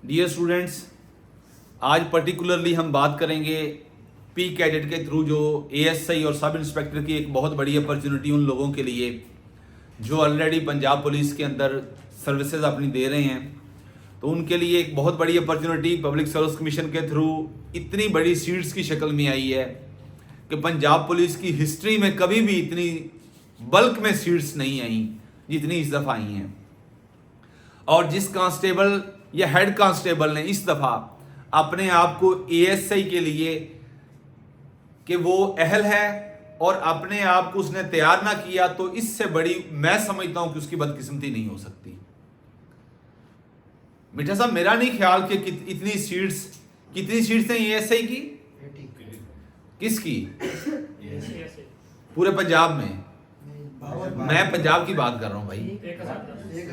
Dear students, आज particularly हम बात करेंगे पी कैडेट के थ्रू जो एएसआई और सब इंस्पेक्टर की एक बहुत बड़ी अपॉर्चुनिटी उन लोगों के लिए जो ऑलरेडी पंजाब पुलिस के अंदर सर्विसेज अपनी दे रहे हैं, तो उनके लिए एक बहुत बड़ी अपॉर्चुनिटी पब्लिक सर्विस कमीशन के थ्रू इतनी बड़ी सीट्स की शक्ल में आई है कि पंजाब पुलिस की हिस्ट्री में कभी भी इतनी बल्क में सीट्स नहीं आई जितनी इस दफ़ा आई हैं। और जिस कांस्टेबल या हेड कांस्टेबल ने इस दफ़ा अपने आप को एएसआई के लिए कि वो अहल है और अपने आप को उसने तैयार ना किया, तो इससे बड़ी मैं समझता हूं कि उसकी बदकिस्मती नहीं हो सकती। मिठा साहब, मेरा नहीं ख्याल कि कितनी सीट्स हैं एएसआई की? किसकी? पूरे पंजाब में? मैं पंजाब की बात कर रहा हूं भाई।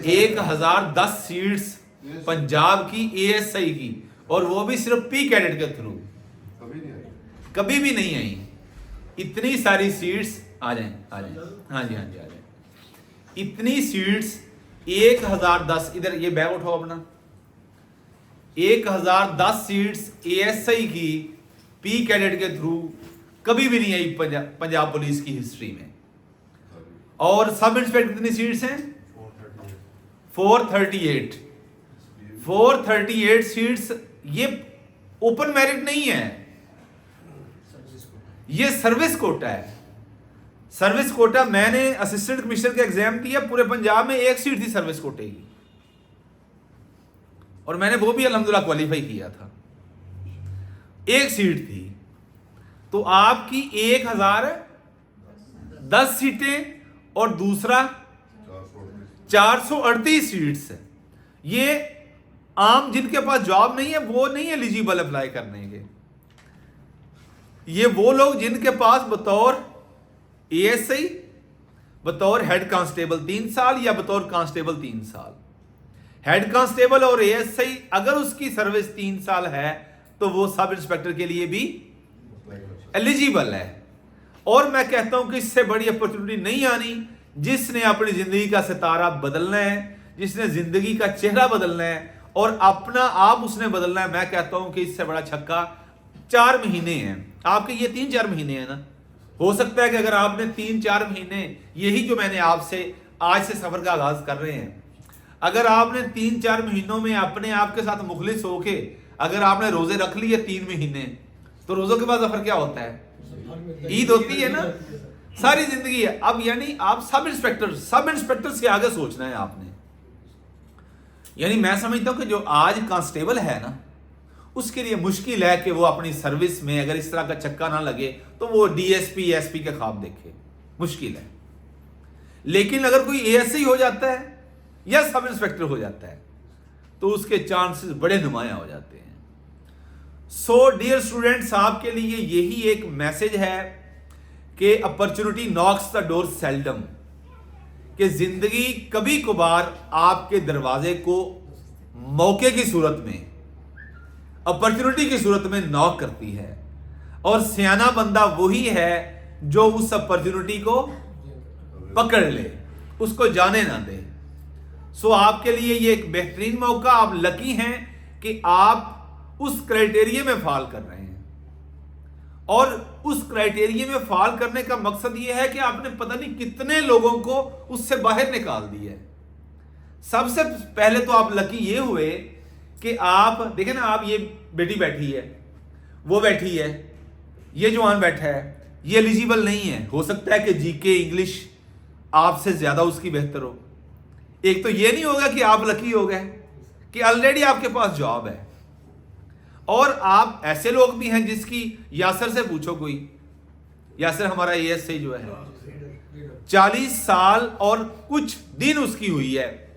1010 सीट्स पंजाब की एएसआई की, और वो भी सिर्फ पी कैडेट के थ्रू। कभी भी नहीं आई इतनी सारी सीट्स। आ जाएं। हाँ जी आ जाएं। इतनी सीट्स 1010, इधर ये बैग उठाओ अपना। 1010 सीट्स एएसआई की पी कैडेट के थ्रू कभी भी नहीं आई पंजाब पुलिस की हिस्ट्री में। और सब इंस्पेक्टर कितनी सीट्स हैं? 438 सीट्स। ये ओपन मेरिट नहीं है, ये सर्विस कोटा है। सर्विस कोटा, मैंने असिस्टेंट कमिश्नर का एग्जाम दिया, पूरे पंजाब में एक सीट थी सर्विस कोटे की, और मैंने वो भी अल्हम्दुलिल्लाह क्वालिफाई किया था। एक सीट थी। तो आपकी 1010 सीटें और दूसरा 438 सीट्स है। ये आम जिनके पास जॉब नहीं है वो नहीं एलिजिबल अप्लाई करने के। ये वो लोग जिनके पास बतौर एएसआई, बतौर हेड कांस्टेबल 3 साल या बतौर कांस्टेबल 3 साल। हेड कांस्टेबल और एएसआई अगर उसकी सर्विस 3 साल है तो वो सब इंस्पेक्टर के लिए भी एलिजिबल है। और मैं कहता हूं कि इससे बड़ी अपॉर्चुनिटी नहीं आनी। जिसने अपनी जिंदगी का सितारा बदलना है, जिसने जिंदगी का चेहरा बदलना है और अपना आप उसने बदलना है, मैं कहता हूं कि इससे बड़ा छक्का 4 महीने हैं आपके। ये 3-4 महीने हैं ना। हो सकता है कि अगर आपने 3-4 महीने, यही जो मैंने आपसे आज से सफर का आगाज कर रहे हैं, अगर आपने 3-4 महीनों में अपने आप के साथ मुखलिस होके अगर आपने रोजे रख लिए 3 महीने, तो रोजों के बाद सफर क्या होता है? ईद होती है ना। सारी जिंदगी है। अब यानी आप सब इंस्पेक्टर से आगे सोचना है आपने। यानी मैं समझता हूं कि जो आज कांस्टेबल है ना, उसके लिए मुश्किल है कि वो अपनी सर्विस में अगर इस तरह का चक्का ना लगे तो वो डीएसपी एसपी के ख्वाब देखे। मुश्किल है। लेकिन अगर कोई एएसआई हो जाता है या सब इंस्पेक्टर हो जाता है तो उसके चांसेस बड़े नुमाया हो जाते हैं। सो डियर स्टूडेंट्स, आपके लिए यही एक मैसेज है कि opportunity Knox the door seldom, कि जिंदगी कभी कभार आपके दरवाजे को मौके की सूरत में, अपॉर्चुनिटी की सूरत में नॉक करती है। और सियाना बंदा वही है जो उस अपॉर्चुनिटी को पकड़ ले, उसको जाने ना दे। सो आपके लिए ये एक बेहतरीन मौका। आप लकी हैं कि आप उस क्राइटेरिया में फॉल कर रहे हैं। और उस क्राइटेरिया में फॉल करने का मकसद यह है कि आपने पता नहीं कितने लोगों को उससे बाहर निकाल दिया है। सबसे पहले तो आप लकी ये हुए कि आप देखें ना, आप ये बेटी बैठी है, वो बैठी है, ये जवान बैठा है, ये एलिजिबल नहीं है। हो सकता है कि जीके इंग्लिश आपसे ज्यादा उसकी बेहतर हो। एक तो ये नहीं होगा कि आप लकी हो गए कि ऑलरेडी आपके पास जॉब है। और आप ऐसे लोग भी हैं जिसकी, यासर से पूछो कोई, यासर हमारा एएसआई जो है 40 साल और कुछ दिन उसकी हुई है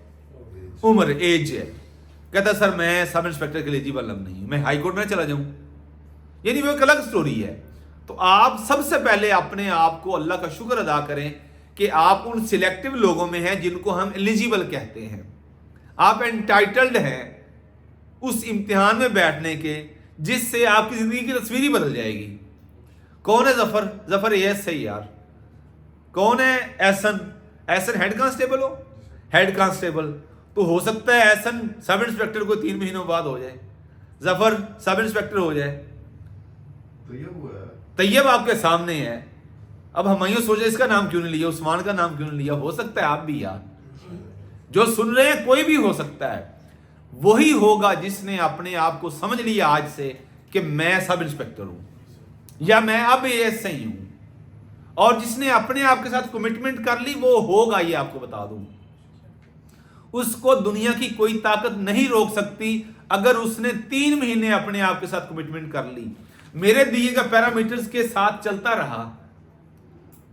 उम्र, एज है। कहता सर मैं सब इंस्पेक्टर के एलिजिबल नहीं हूं, मैं हाई कोर्ट में चला जाऊं। यानी वो एक अलग स्टोरी है। तो आप सबसे पहले अपने आप को अल्लाह का शुक्र अदा करें कि आप उन सिलेक्टिव लोगों में हैं जिनको हम एलिजिबल कहते हैं। आप एंटाइटल्ड हैं उस इम्तिहान में बैठने के जिससे आपकी जिंदगी की तस्वीर ही बदल जाएगी। कौन है जफर एएसआई यार? कौन है एहसन हेड कांस्टेबल हो? हेड कांस्टेबल तो हो सकता है एहसन सब इंस्पेक्टर को 3 महीनों बाद हो जाए, जफर सब इंस्पेक्टर हो जाए। तैयब आपके सामने है, अब हम यूं सोचे इसका नाम क्यों नहीं लिया, उस्मान का नाम क्यों नहीं लिया। हो सकता है आप भी यार, जो सुन रहे हैं कोई भी हो सकता है, वही होगा जिसने अपने आप को समझ लिया आज से कि मैं सब इंस्पेक्टर हूं या मैं अब एएसआई हूं, और जिसने अपने आप के साथ कमिटमेंट कर ली वो होगा। ये आपको बता दूं, उसको दुनिया की कोई ताकत नहीं रोक सकती। अगर उसने 3 महीने अपने आप के साथ कमिटमेंट कर ली, मेरे दिए गए पैरामीटर्स के साथ चलता रहा,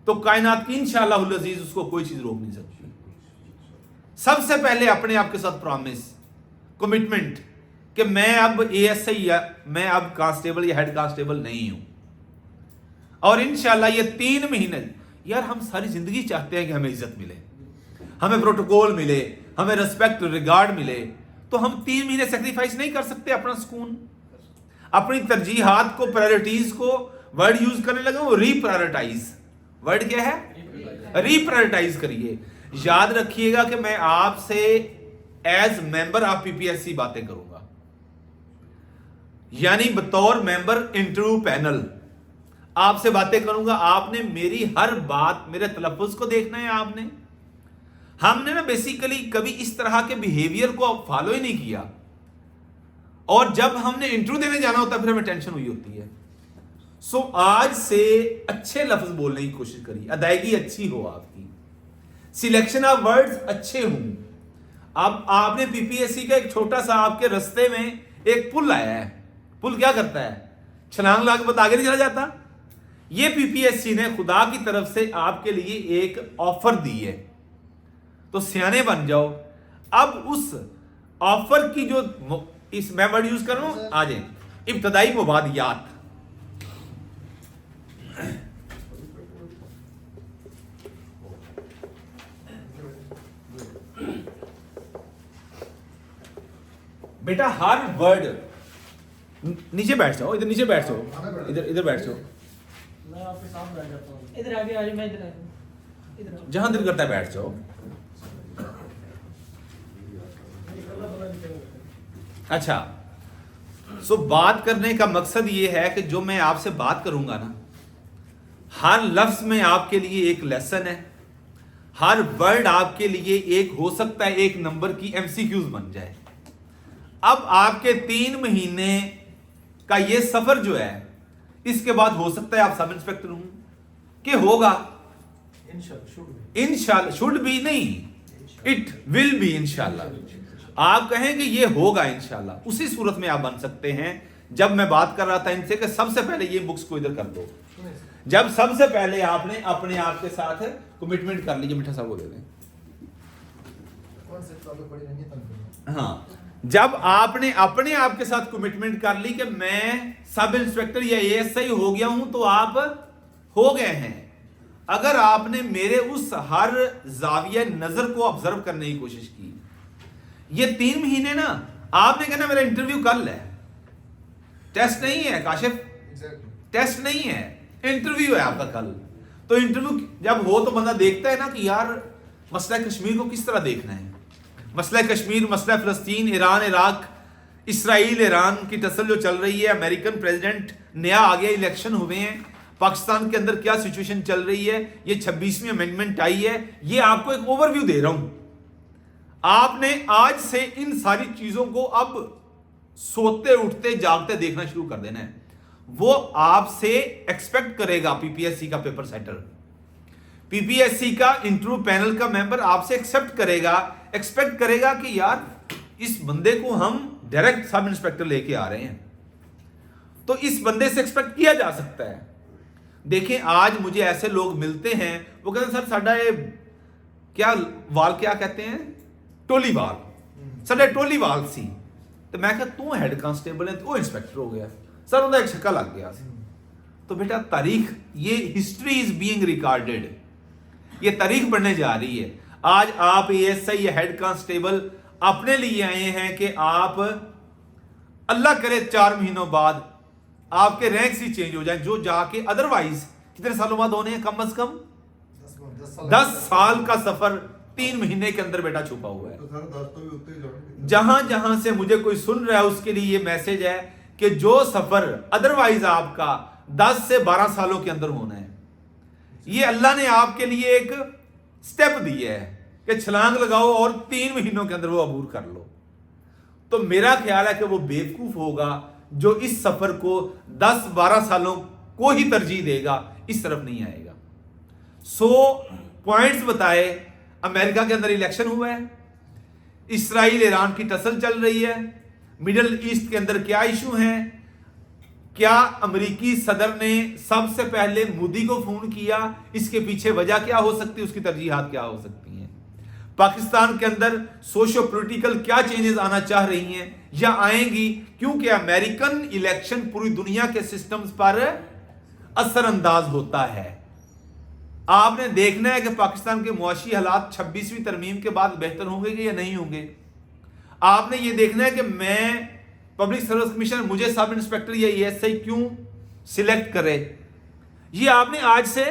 तो कायनात की इंशाअल्लाह अजीज उसको कोई चीज रोक नहीं सकती। सबसे पहले अपने आप के साथ प्रॉमिस, कमिटमेंट कि मैं अब एएसआई या मैं अब कांस्टेबल या हेड कांस्टेबल नहीं हूं। और इंशाअल्लाह ये 3 महीने, यार हम सारी जिंदगी चाहते हैं कि हमें इज्जत मिले, हमें प्रोटोकॉल मिले, हमें रिस्पेक्ट रिगार्ड मिले, तो हम 3 महीने सेक्रीफाइस नहीं कर सकते अपना सुकून, अपनी तरजीहात को, प्रायोरिटीज को। वर्ड यूज करने लगा वो रीप्रायोरिटाइज। वर्ड क्या है? रीप्रायोरिटाइज करिए। याद रखिएगा कि मैं आपसे एज मेंबर ऑफ पीपीएससी बातें करूंगा, यानी बतौर मेंबर इंटरव्यू पैनल आपसे बातें करूंगा। आपने मेरी हर बात, मेरे तलफ्फुज को देखना है। आपने, हमने ना बेसिकली कभी इस तरह के बिहेवियर को फॉलो ही नहीं किया, और जब हमने इंटरव्यू देने जाना होता है फिर हमें टेंशन हुई होती है। सो आज से अच्छे लफ्ज बोलने की कोशिश करिए, अदायगी अच्छी हो आपकी, सिलेक्शन ऑफ वर्ड्स अच्छे हों। अब आपने पीपीएससी का एक छोटा सा आपके रास्ते में एक पुल आया है, पुल क्या करता है? छलांग लगा के बाद आगे नहीं चला जाता। ये पीपीएससी ने खुदा की तरफ से आपके लिए एक ऑफर दी है, तो सियाने बन जाओ। अब उस ऑफर की जो इस मैं वर्ड यूज कर रहा हूं, आ जाए इब्तदाई मुबादियात। बेटा हर वर्ड, नीचे बैठ जाओ, इधर नीचे बैठ जाओ, इधर बैठ जाओ, मैं आपके साथ बैठ जाता हूं। इधर आगे आ जाओ, मैं इधर आ जाऊं, इधर जहां दिल करता है बैठ जाओ। अच्छा, सो बात करने का मकसद यह है कि जो मैं आपसे बात करूंगा ना, हर लफ्ज में आपके लिए एक लेसन है, हर वर्ड आपके लिए एक हो सकता है एक नंबर की एमसीक्यूज बन जाए। अब आपके 3 महीने का ये सफर जो है, इसके बाद हो सकता है आप सब इंस्पेक्टर हूं कि होगा इंशाल्लाह, शुड बी नहीं, इट विल बी इंशाल्लाह। आप कहेंगे ये होगा इंशाल्लाह, उसी सूरत में आप बन सकते हैं। जब मैं बात कर रहा था इनसे कि सबसे पहले ये बुक्स को इधर कर दो, जब सबसे पहले आपने अपने आप के साथ कमिटमेंट कर लीजिए। मिठा साहब को दे दें। हाँ, जब आपने अपने आप के साथ कमिटमेंट कर ली कि मैं सब इंस्पेक्टर या एएसआई हो गया हूं, तो आप हो गए हैं। अगर आपने मेरे उस हर जाविया नजर को ऑब्जर्व करने की कोशिश की, ये 3 महीने ना, आपने कहना मेरा इंटरव्यू कल है, टेस्ट नहीं है काशिफ, टेस्ट नहीं है, इंटरव्यू है आपका कल। तो इंटरव्यू जब हो तो बंदा देखता है ना कि यार मसला कश्मीर को किस तरह देखना है। मसला कश्मीर, मसला फिलिस्तीन, ईरान, इराक, इसराइल, ईरान की टसल जो चल रही है, अमेरिकन प्रेसिडेंट नया आ गया, इलेक्शन हुए हैं, पाकिस्तान के अंदर क्या सिचुएशन चल रही है, ये 26वीं अमेंडमेंट आई है, ये आपको एक ओवरव्यू दे रहा हूं। आपने आज से इन सारी चीजों को अब सोते उठते जागते देखना शुरू कर देना है। वो आपसे एक्सपेक्ट करेगा, पीपीएससी का पेपर सेटर, पीपीएससी का इंटरव्यू पैनल का मेंबर आपसे एक्सपेक्ट करेगा कि यार इस बंदे को हम डायरेक्ट सब इंस्पेक्टर लेके आ रहे हैं, तो इस बंदे से एक्सपेक्ट किया जा सकता है। देखें, आज मुझे ऐसे लोग मिलते हैं, वो कहते हैं सर साडा ये क्या वाल क्या कहते हैं, टोली वाल, साडा टोली वाल सी। तो मैं कहा तू हेड कांस्टेबल है, तो इंस्पेक्टर हो गया, सर उनका एक छक्का लग गया। तो बेटा तारीख, ये हिस्ट्री इज बीइंग रिकॉर्डेड, ये तारीख बढ़ने जा रही है। आज आप एएसआई या हेड कांस्टेबल अपने लिए आए हैं कि आप अल्लाह करे 4 महीनों बाद आपके रैंक्स ही चेंज हो जाए, जो जाके अदरवाइज कितने सालों बाद होने हैं, कम से कम 10 साल का सफर 3 महीने के अंदर बेटा छुपा हुआ है। तो सर 10 तो भी उतने ही जाने। जहां जहां से मुझे कोई सुन रहा है उसके लिए ये मैसेज है कि जो सफर अदरवाइज आपका 10 से 12 सालों के अंदर होना है, ये अल्लाह ने आपके लिए एक स्टेप दिया है कि छलांग लगाओ और 3 महीनों के अंदर वो अबूर कर लो। तो मेरा ख्याल है कि वो बेवकूफ होगा जो इस सफर को 10-12 सालों को ही तरजीह देगा, इस तरफ नहीं आएगा। 100 पॉइंट्स बताए। अमेरिका के अंदर इलेक्शन हुआ है, इसराइल ईरान की टसल चल रही है, मिडिल ईस्ट के अंदर क्या इशू हैं, क्या अमेरिकी सदर ने सबसे पहले मोदी को फोन किया, इसके पीछे वजह क्या हो सकती है, उसकी तरजीहात क्या हो सकती हैं, पाकिस्तान के अंदर सोशो पॉलिटिकल क्या चेंजेस आना चाह रही हैं या आएंगी, क्योंकि अमेरिकन इलेक्शन पूरी दुनिया के सिस्टम्स पर असरअंदाज होता है। आपने देखना है कि पाकिस्तान के मुआशी हालात 26वीं तरमीम के बाद बेहतर होंगे कि या नहीं होंगे। आपने ये देखना है कि मैं पब्लिक सर्विस कमीशन मुझे सब इंस्पेक्टर या एएसआई क्यों सिलेक्ट करे। ये आपने आज से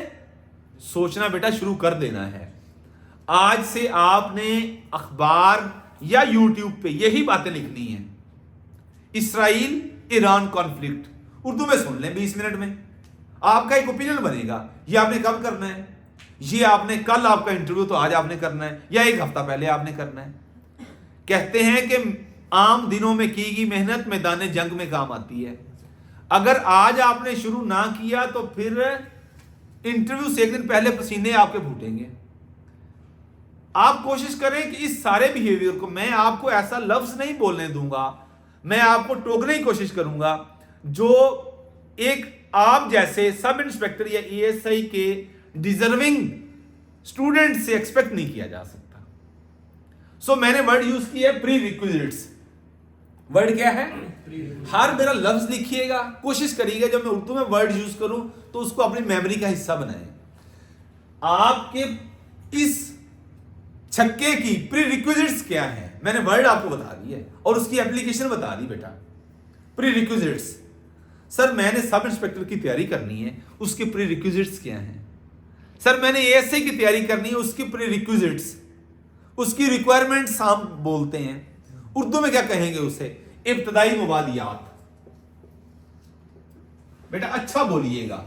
सोचना बेटा शुरू कर देना है। आज से आपने अखबार या यूट्यूब पे यही बातें लिखनी है। इसराइल ईरान कॉन्फ्लिक्ट उर्दू में सुन लें 20 मिनट में, आपका एक ओपिनियन बनेगा। ये आपने कब करना है, ये आपने कल, आपका इंटरव्यू तो आज आपने करना है या 1 हफ्ता पहले आपने करना है। कहते हैं कि आम दिनों में की गई मेहनत मैदान जंग में काम आती है। अगर आज आपने शुरू ना किया तो फिर इंटरव्यू से 1 दिन पहले पसीने आपके फूटेंगे। आप कोशिश करें कि इस सारे बिहेवियर को, मैं आपको ऐसा लफ्ज नहीं बोलने दूंगा, मैं आपको टोकने की कोशिश करूंगा जो एक आप जैसे सब इंस्पेक्टर या एएसआई के डिजर्विंग स्टूडेंट से एक्सपेक्ट नहीं किया जा सकता। सो मैंने वर्ड यूज किया प्री रिक्विजिट्स। वर्ड क्या है? हर मेरा लफ्ज लिखिएगा, कोशिश करिएगा जब मैं उर्दू में वर्ड यूज करूं तो उसको अपनी मेमोरी का हिस्सा बनाएं। आपके इस छक्के की प्री रिक्विजिट्स क्या है, मैंने वर्ड आपको बता दी है और उसकी एप्लीकेशन बता दी बेटा। प्री रिक्विजिट्स, सर मैंने सब इंस्पेक्टर की तैयारी करनी है, उसके प्री रिक्विजिट्स क्या हैं? सर मैंने एएसआई की तैयारी करनी है, उसकी प्री रिक्विजिट्स, उसकी रिक्वायरमेंट्स हम बोलते हैं। उर्दू में क्या कहेंगे उसे? इब्तदाई मुबादियात। बेटा अच्छा बोलिएगा,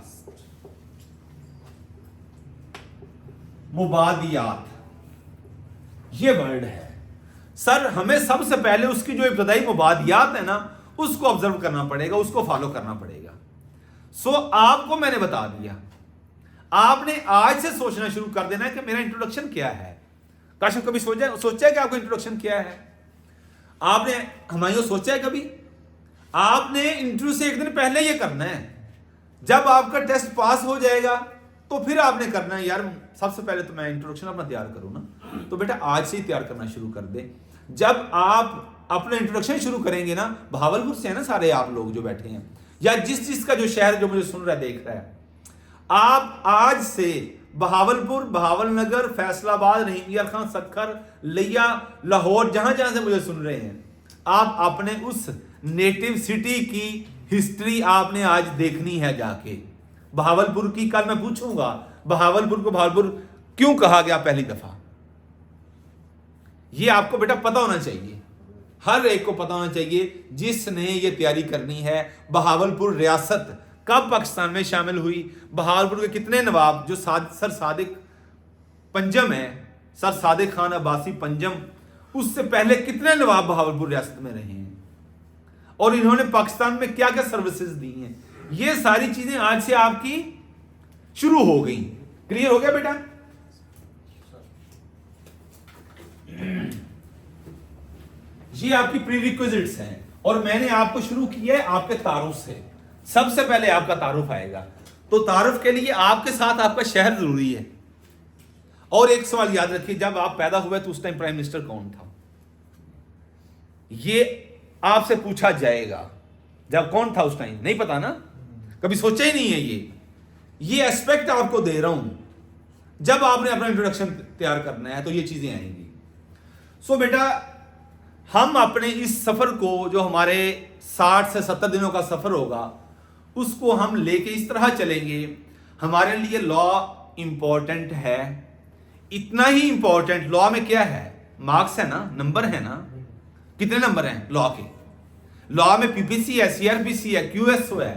मुबादियात ये वर्ड है। सर हमें सबसे पहले उसकी जो इब्तदाई मुबादियात है ना उसको ऑब्जर्व करना पड़ेगा, उसको फॉलो करना पड़ेगा। सो आपको मैंने बता दिया, आपने आज से सोचना शुरू कर देना है कि मेरा इंट्रोडक्शन क्या है। काशिफ कभी सोचा है कि आपका इंट्रोडक्शन क्या है? आपने हमारे सोचा है कभी? आपने इंटरव्यू से 1 दिन पहले ये करना है। जब आपका टेस्ट पास हो जाएगा तो फिर आपने करना है, यार सबसे पहले तो मैं इंट्रोडक्शन अपना तैयार करूं ना। तो बेटा आज से ही तैयार करना शुरू कर दे। जब आप अपना इंट्रोडक्शन शुरू करेंगे ना, बहावलपुर से है ना सारे आप लोग जो बैठे हैं, या जिस का जो शहर जो मुझे सुन रहा है देख रहा है, आप आज से बहावलपुर, बहावलनगर, फैसलाबाद, रहीम यार खान, सक्खर, लिया, लाहौर, जहां जहां से मुझे सुन रहे हैं, आप अपने उस नेटिव सिटी की हिस्ट्री आपने आज देखनी है जाके। बहावलपुर की कल मैं पूछूंगा बहावलपुर को बहावलपुर क्यों कहा गया पहली दफा, ये आपको बेटा पता होना चाहिए। हर एक को पता होना चाहिए जिसने ये तैयारी करनी है। बहावलपुर रियासत कब पाकिस्तान में शामिल हुई, बहावलपुर के कितने नवाब, जो सर सादिक पंजम है, सर सादिक खान अब्बासी पंजम, उससे पहले कितने नवाब बहावलपुर रियासत में रहे हैं और इन्होंने पाकिस्तान में क्या क्या सर्विसेज दी हैं। ये सारी चीजें आज से आपकी शुरू हो गई। क्लियर हो गया बेटा? ये आपकी प्रीरिक्विजिट्स हैं और मैंने आपको शुरू किया है आपके तारुफ से। सबसे पहले आपका तारुफ आएगा, तो तारुफ के लिए आपके साथ आपका शहर जरूरी है। और एक सवाल याद रखिए, जब आप पैदा हुए तो उस टाइम प्राइम मिनिस्टर कौन था, ये आपसे पूछा जाएगा। जब कौन था उस टाइम नहीं पता ना, कभी सोचा ही नहीं है। ये एस्पेक्ट आपको दे रहा हूं। जब आपने अपना इंट्रोडक्शन तैयार करना है तो ये चीजें आएंगी। सो बेटा हम अपने इस सफर को, जो हमारे 60 से 70 दिनों का सफर होगा, उसको हम लेके इस तरह चलेंगे। हमारे लिए लॉ इंपॉर्टेंट है, इतना ही इंपॉर्टेंट लॉ में क्या है, मार्क्स है ना, नंबर है ना, कितने नंबर हैं लॉ के? लॉ में पीपीसी है, सीआरपीसी है, क्यूएसओ है,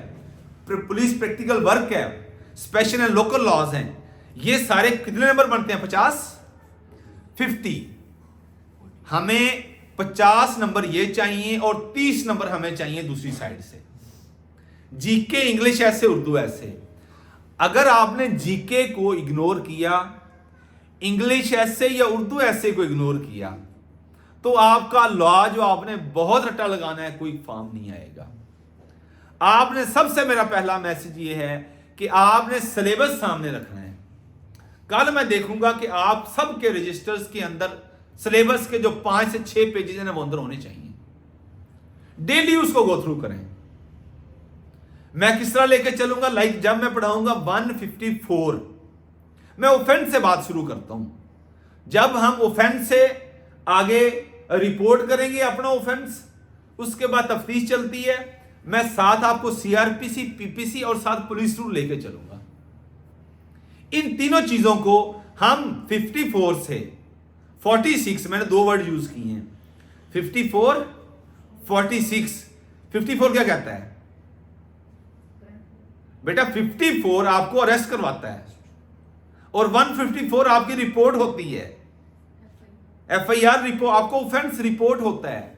पुलिस प्रैक्टिकल वर्क है, स्पेशल एंड लोकल लॉज हैं। ये सारे कितने नंबर बनते हैं? 50। हमें 50 नंबर ये चाहिए और 30 नंबर हमें चाहिए दूसरी साइड से। जीके, इंग्लिश ऐसे, उर्दू ऐसे। अगर आपने जीके को इग्नोर किया, इंग्लिश ऐसे या उर्दू ऐसे को इग्नोर किया, तो आपका लॉ जो आपने बहुत रट्टा लगाना है, कोई फॉर्म नहीं आएगा। आपने सबसे, मेरा पहला मैसेज ये है कि आपने सिलेबस सामने रखना है। कल मैं देखूंगा कि आप सबके रजिस्टर्स के अंदर सिलेबस के जो 5 से 6 पेजेस हैं वो अंदर होने चाहिए। डेली उसको गो थ्रू करें। मैं किस तरह लेके चलूंगा? लाइक जब मैं पढ़ाऊंगा 154, मैं ऑफेंस से बात शुरू करता हूं। जब हम ऑफेंस से आगे रिपोर्ट करेंगे अपना ऑफेंस, उसके बाद तफ्तीश चलती है, मैं साथ आपको सीआरपीसी, पीपीसी और साथ पुलिस रूल लेके चलूंगा। इन तीनों चीजों को हम 54 से 46, मैंने 2 वर्ड यूज किए हैं, 54, 46। 54 क्या कहता है बेटा? 54 आपको अरेस्ट करवाता है और 154 आपकी रिपोर्ट होती है, एफआईआर रिपोर्ट, आपको ऑफेंस रिपोर्ट होता है।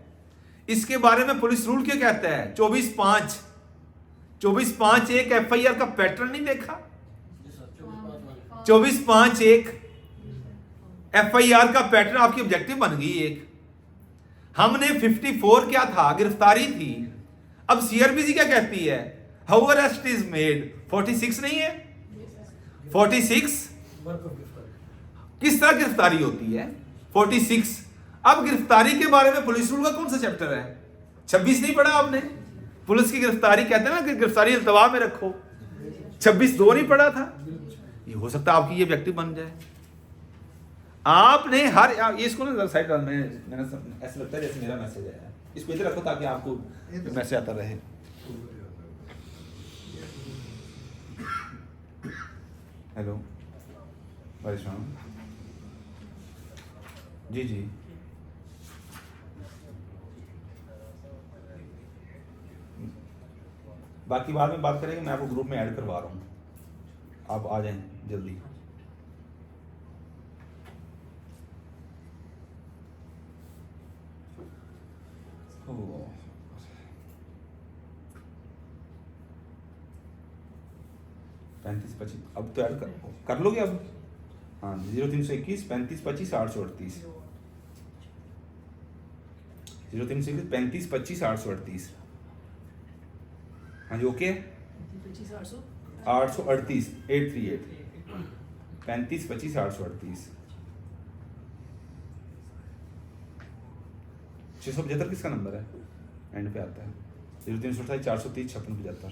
इसके बारे में पुलिस रूल क्या कहता है? 24/5 एक एफआईआर का पैटर्न नहीं देखा? 24/5 एफआईआर का पैटर्न आपकी ऑब्जेक्टिव बन गई एक। हमने 54 क्या था? गिरफ्तारी थी। अब सीआरपीसी क्या कहती है? How arrest is made. 46 नहीं है? 46 किस तरह गिरफ्तारी होती है? 46। अब गिरफ्तारी के बारे में पुलिस रूल का कौन सा चैप्टर है? 26 नहीं पढ़ा आपने? पुलिस की गिरफ्तारी कहते हैं ना कि गिरफ्तारी इल्तवा में रखो। 26(2) नहीं पढ़ा था? ये हो सकता है आपकी ये ऑब्जेक्टिव बन जाए। आपने हर ये इसको ना साइड डाल, मैंने ऐसा लगता है जैसे मेरा मैसेज आया, इसको इधर रखो ताकि आपको मैसेज आता रहे। हेलो परेशान जी जी, बाकी बाद में बात करेंगे। मैं आपको ग्रुप में ऐड करवा रहा हूँ, आप आ जाएं जल्दी। ओह 35-25 अब तो ऐड कर लोगे अब? हाँ 0321 3525 838 0321 3525 838। हाँ जी ओके। 838 838 3525 838 675 किसका नंबर है? एंड पे आता है 0328 430 5675।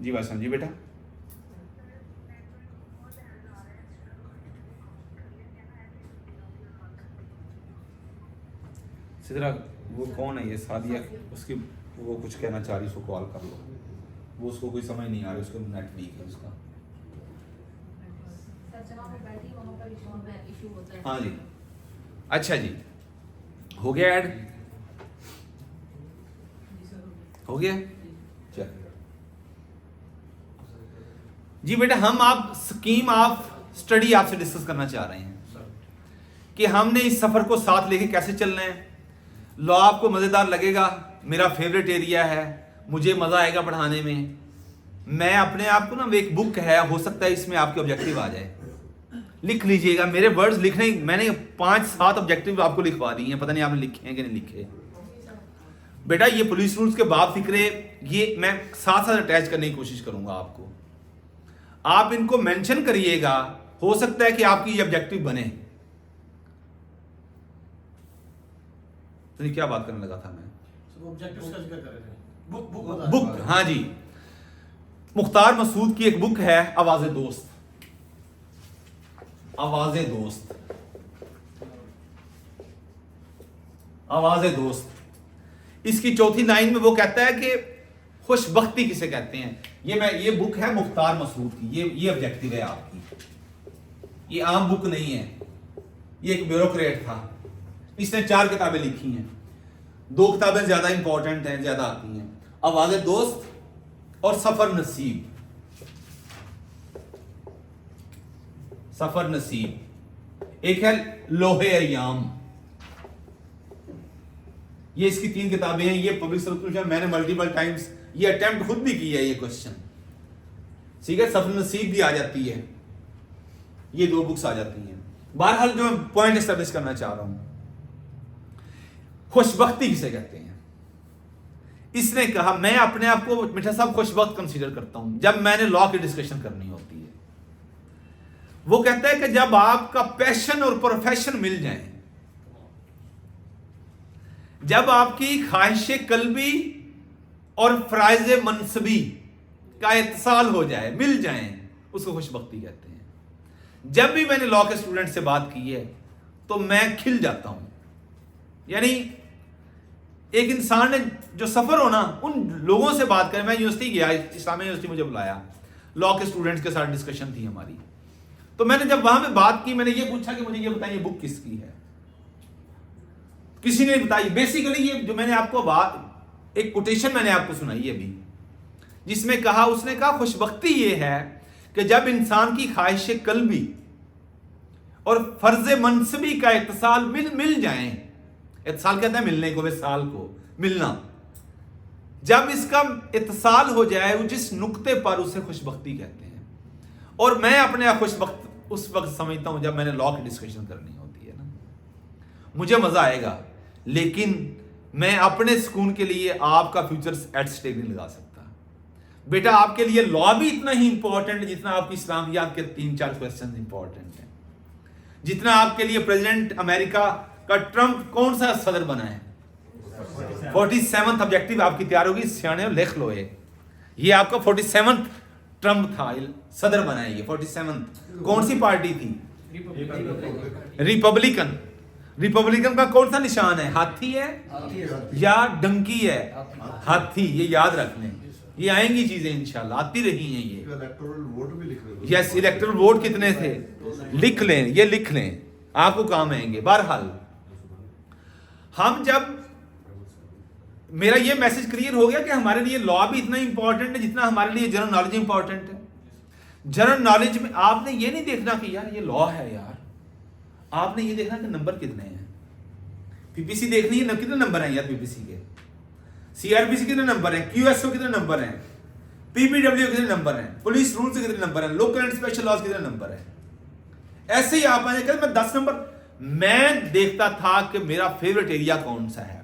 जी भाषण जी बेटा। सिद्रा वो कौन है ये सादिया? उसकी वो कुछ कहना चाह रही, उसको कॉल कर लो। वो उसको कोई समझ नहीं आ रही, उसको नेट वीक है उसका। हाँ जी अच्छा जी, हो गया ऐड? हो गया? चल जी बेटा, हम आप स्कीम ऑफ स्टडी आपसे डिस्कस करना चाह रहे हैं कि हमने इस सफर को साथ लेके कैसे चलना है। लॉ आपको मजेदार लगेगा, मेरा फेवरेट एरिया है, मुझे मजा आएगा पढ़ाने में। मैं अपने आप को ना, एक बुक है, हो सकता है इसमें आपके ऑब्जेक्टिव आ जाए, लिख लीजिएगा। मेरे वर्ड्स लिखने, मैंने 5-7 ऑब्जेक्टिव आपको लिखवा दिए हैं, पता नहीं आपने लिखे हैं कि नहीं लिखे। बेटा ये पुलिस रूल्स के बाब फिक्रे, ये मैं साथ साथ अटैच करने की कोशिश करूंगा आपको। आप इनको मेंशन करिएगा, हो सकता है कि आपकी ये ऑब्जेक्टिव बने। तो क्या बात करने लगा था मैं? ऑब्जेक्टिव्स का जिक्र कर रहे थे। बुक हाँ जी, मुख्तार मसूद की एक बुक है आवाज़े दोस्त। आवाज़े दोस्त, आवाज़े दोस्त, इसकी चौथी लाइन में वो कहता है कि खुशबख्ती किसे कहते हैं? ये बुक है मुख्तार मसरूद की, ये ऑब्जेक्टिव है आपकी, ये आम बुक नहीं है, ये एक ब्यूरोक्रेट था, इसने 4 किताबें लिखी हैं, 2 किताबें ज्यादा इंपॉर्टेंट हैं, ज्यादा आती हैं, आवाज़े दोस्त और सफर नसीब। सफर नसीब एक है लोहे अय्याम, ये इसकी 3 किताबें हैं, ये पब्लिक सर्कुलेशन, मैंने मल्टीपल टाइम्स ये अटेम्प्ट खुद भी किया है ये क्वेश्चन, ठीक है। सफर नसीब भी आ जाती है, ये 2 बुक्स आ जाती हैं। बहरहाल जो मैं पॉइंट एस्टेब्लिश करना चाह रहा हूं, खुशबख्ती किसे कहते हैं? इसने कहा मैं अपने आप को मिठा साहब खुशबख्त कंसीडर करता हूं जब मैंने लॉ की डिस्कशन करनी होती है। वो कहता है कि जब आपका पैशन और प्रोफेशन मिल जाए, जब आपकी ख्वाहिश कल्बी और फराइज मनसबी का इत्तिसाल हो जाए, मिल जाए, उसको खुशबख्ती कहते हैं। जब भी मैंने लॉ के स्टूडेंट से बात की है तो मैं खिल जाता हूं। यानी एक इंसान ने जो सफर हो ना, उन लोगों से बात करें, मैं यूनिवर्सिटी गया, इस्लामिया यूनिवर्सिटी मुझे बुलाया, लॉ के स्टूडेंट्स के साथ डिस्कशन थी हमारी, तो मैंने जब वहां पे बात की, मैंने ये पूछा कि मुझे ये बताइए बुक किसकी है, किसी ने बताई। बेसिकली ये जो मैंने आपको बात, एक कोटेशन मैंने आपको सुनाई है अभी, जिसमें कहा, उसने कहा खुशबख्ती ये है कि जब इंसान की ख्वाहिश कल्बी और फर्ज मनसबी का इत्तिसाल मिल जाए, इत्तिसाल कहते हैं मिलने को, विसाल को मिलना, जब इसका इत्तिसाल हो जाए वो जिस नुक्ते पर, उसे खुशबख्ती कहते हैं। और मैं अपने आप खुशबख्त उस वक्त समझता हूं जब मैंने लॉ की डिस्कशन करनी होती है ना, मुझे मजा आएगा, लेकिन मैं अपने सुकून के लिए आपका फ्यूचर एट स्टेक नहीं लगा सकता। बेटा आपके लिए लॉ भी इतना ही इंपॉर्टेंट है जितना आपकी इस्लामियात के 3-4 क्वेश्चन इंपॉर्टेंट हैं, जितना आपके लिए प्रेसिडेंट अमेरिका का ट्रंप कौन सा सदर बना है, 47th ऑब्जेक्टिव आपकी तैयार होगी, सियाने लिख लो, ये आपका 47th ट्रंप था, सदर बना है ये 47th। कौन सी पार्टी थी? रिपब्लिकन। रिपब्लिकन का कौन सा निशान है? हाथी है या डंकी है? हाथी। ये याद रख लें, ये आएंगी चीजें इंशाल्लाह, आती रही हैं ये। इलेक्टोरल वोट भी लिख रहे हो? यस, इलेक्टोरल वोट कितने थे, लिख लें, ये लिख लें, आपको काम आएंगे। बहरहाल हम जब, मेरा ये मैसेज क्लियर हो गया कि हमारे लिए लॉ भी इतना इंपॉर्टेंट है जितना हमारे लिए जनरल नॉलेज इंपॉर्टेंट है। जनरल नॉलेज में आपने ये नहीं देखना कि यार ये लॉ है, यार आपने ये देखना कि नंबर कितने हैं। पीपीसी देखनी है, कितने नंबर हैं यार पीपीसी के, सीआरपीसी कितने नंबर हैं, क्यूएसओ कितने नंबर हैं, पीपीडब्ल्यू कितने नंबर हैं, पुलिस रूल से कितने नंबर हैं, लोकल एंड स्पेशल लॉज कितने नंबर हैं। ऐसे ही आप आए, मैं 10 नंबर, मैं देखता था कि मेरा फेवरेट एरिया कौन सा है।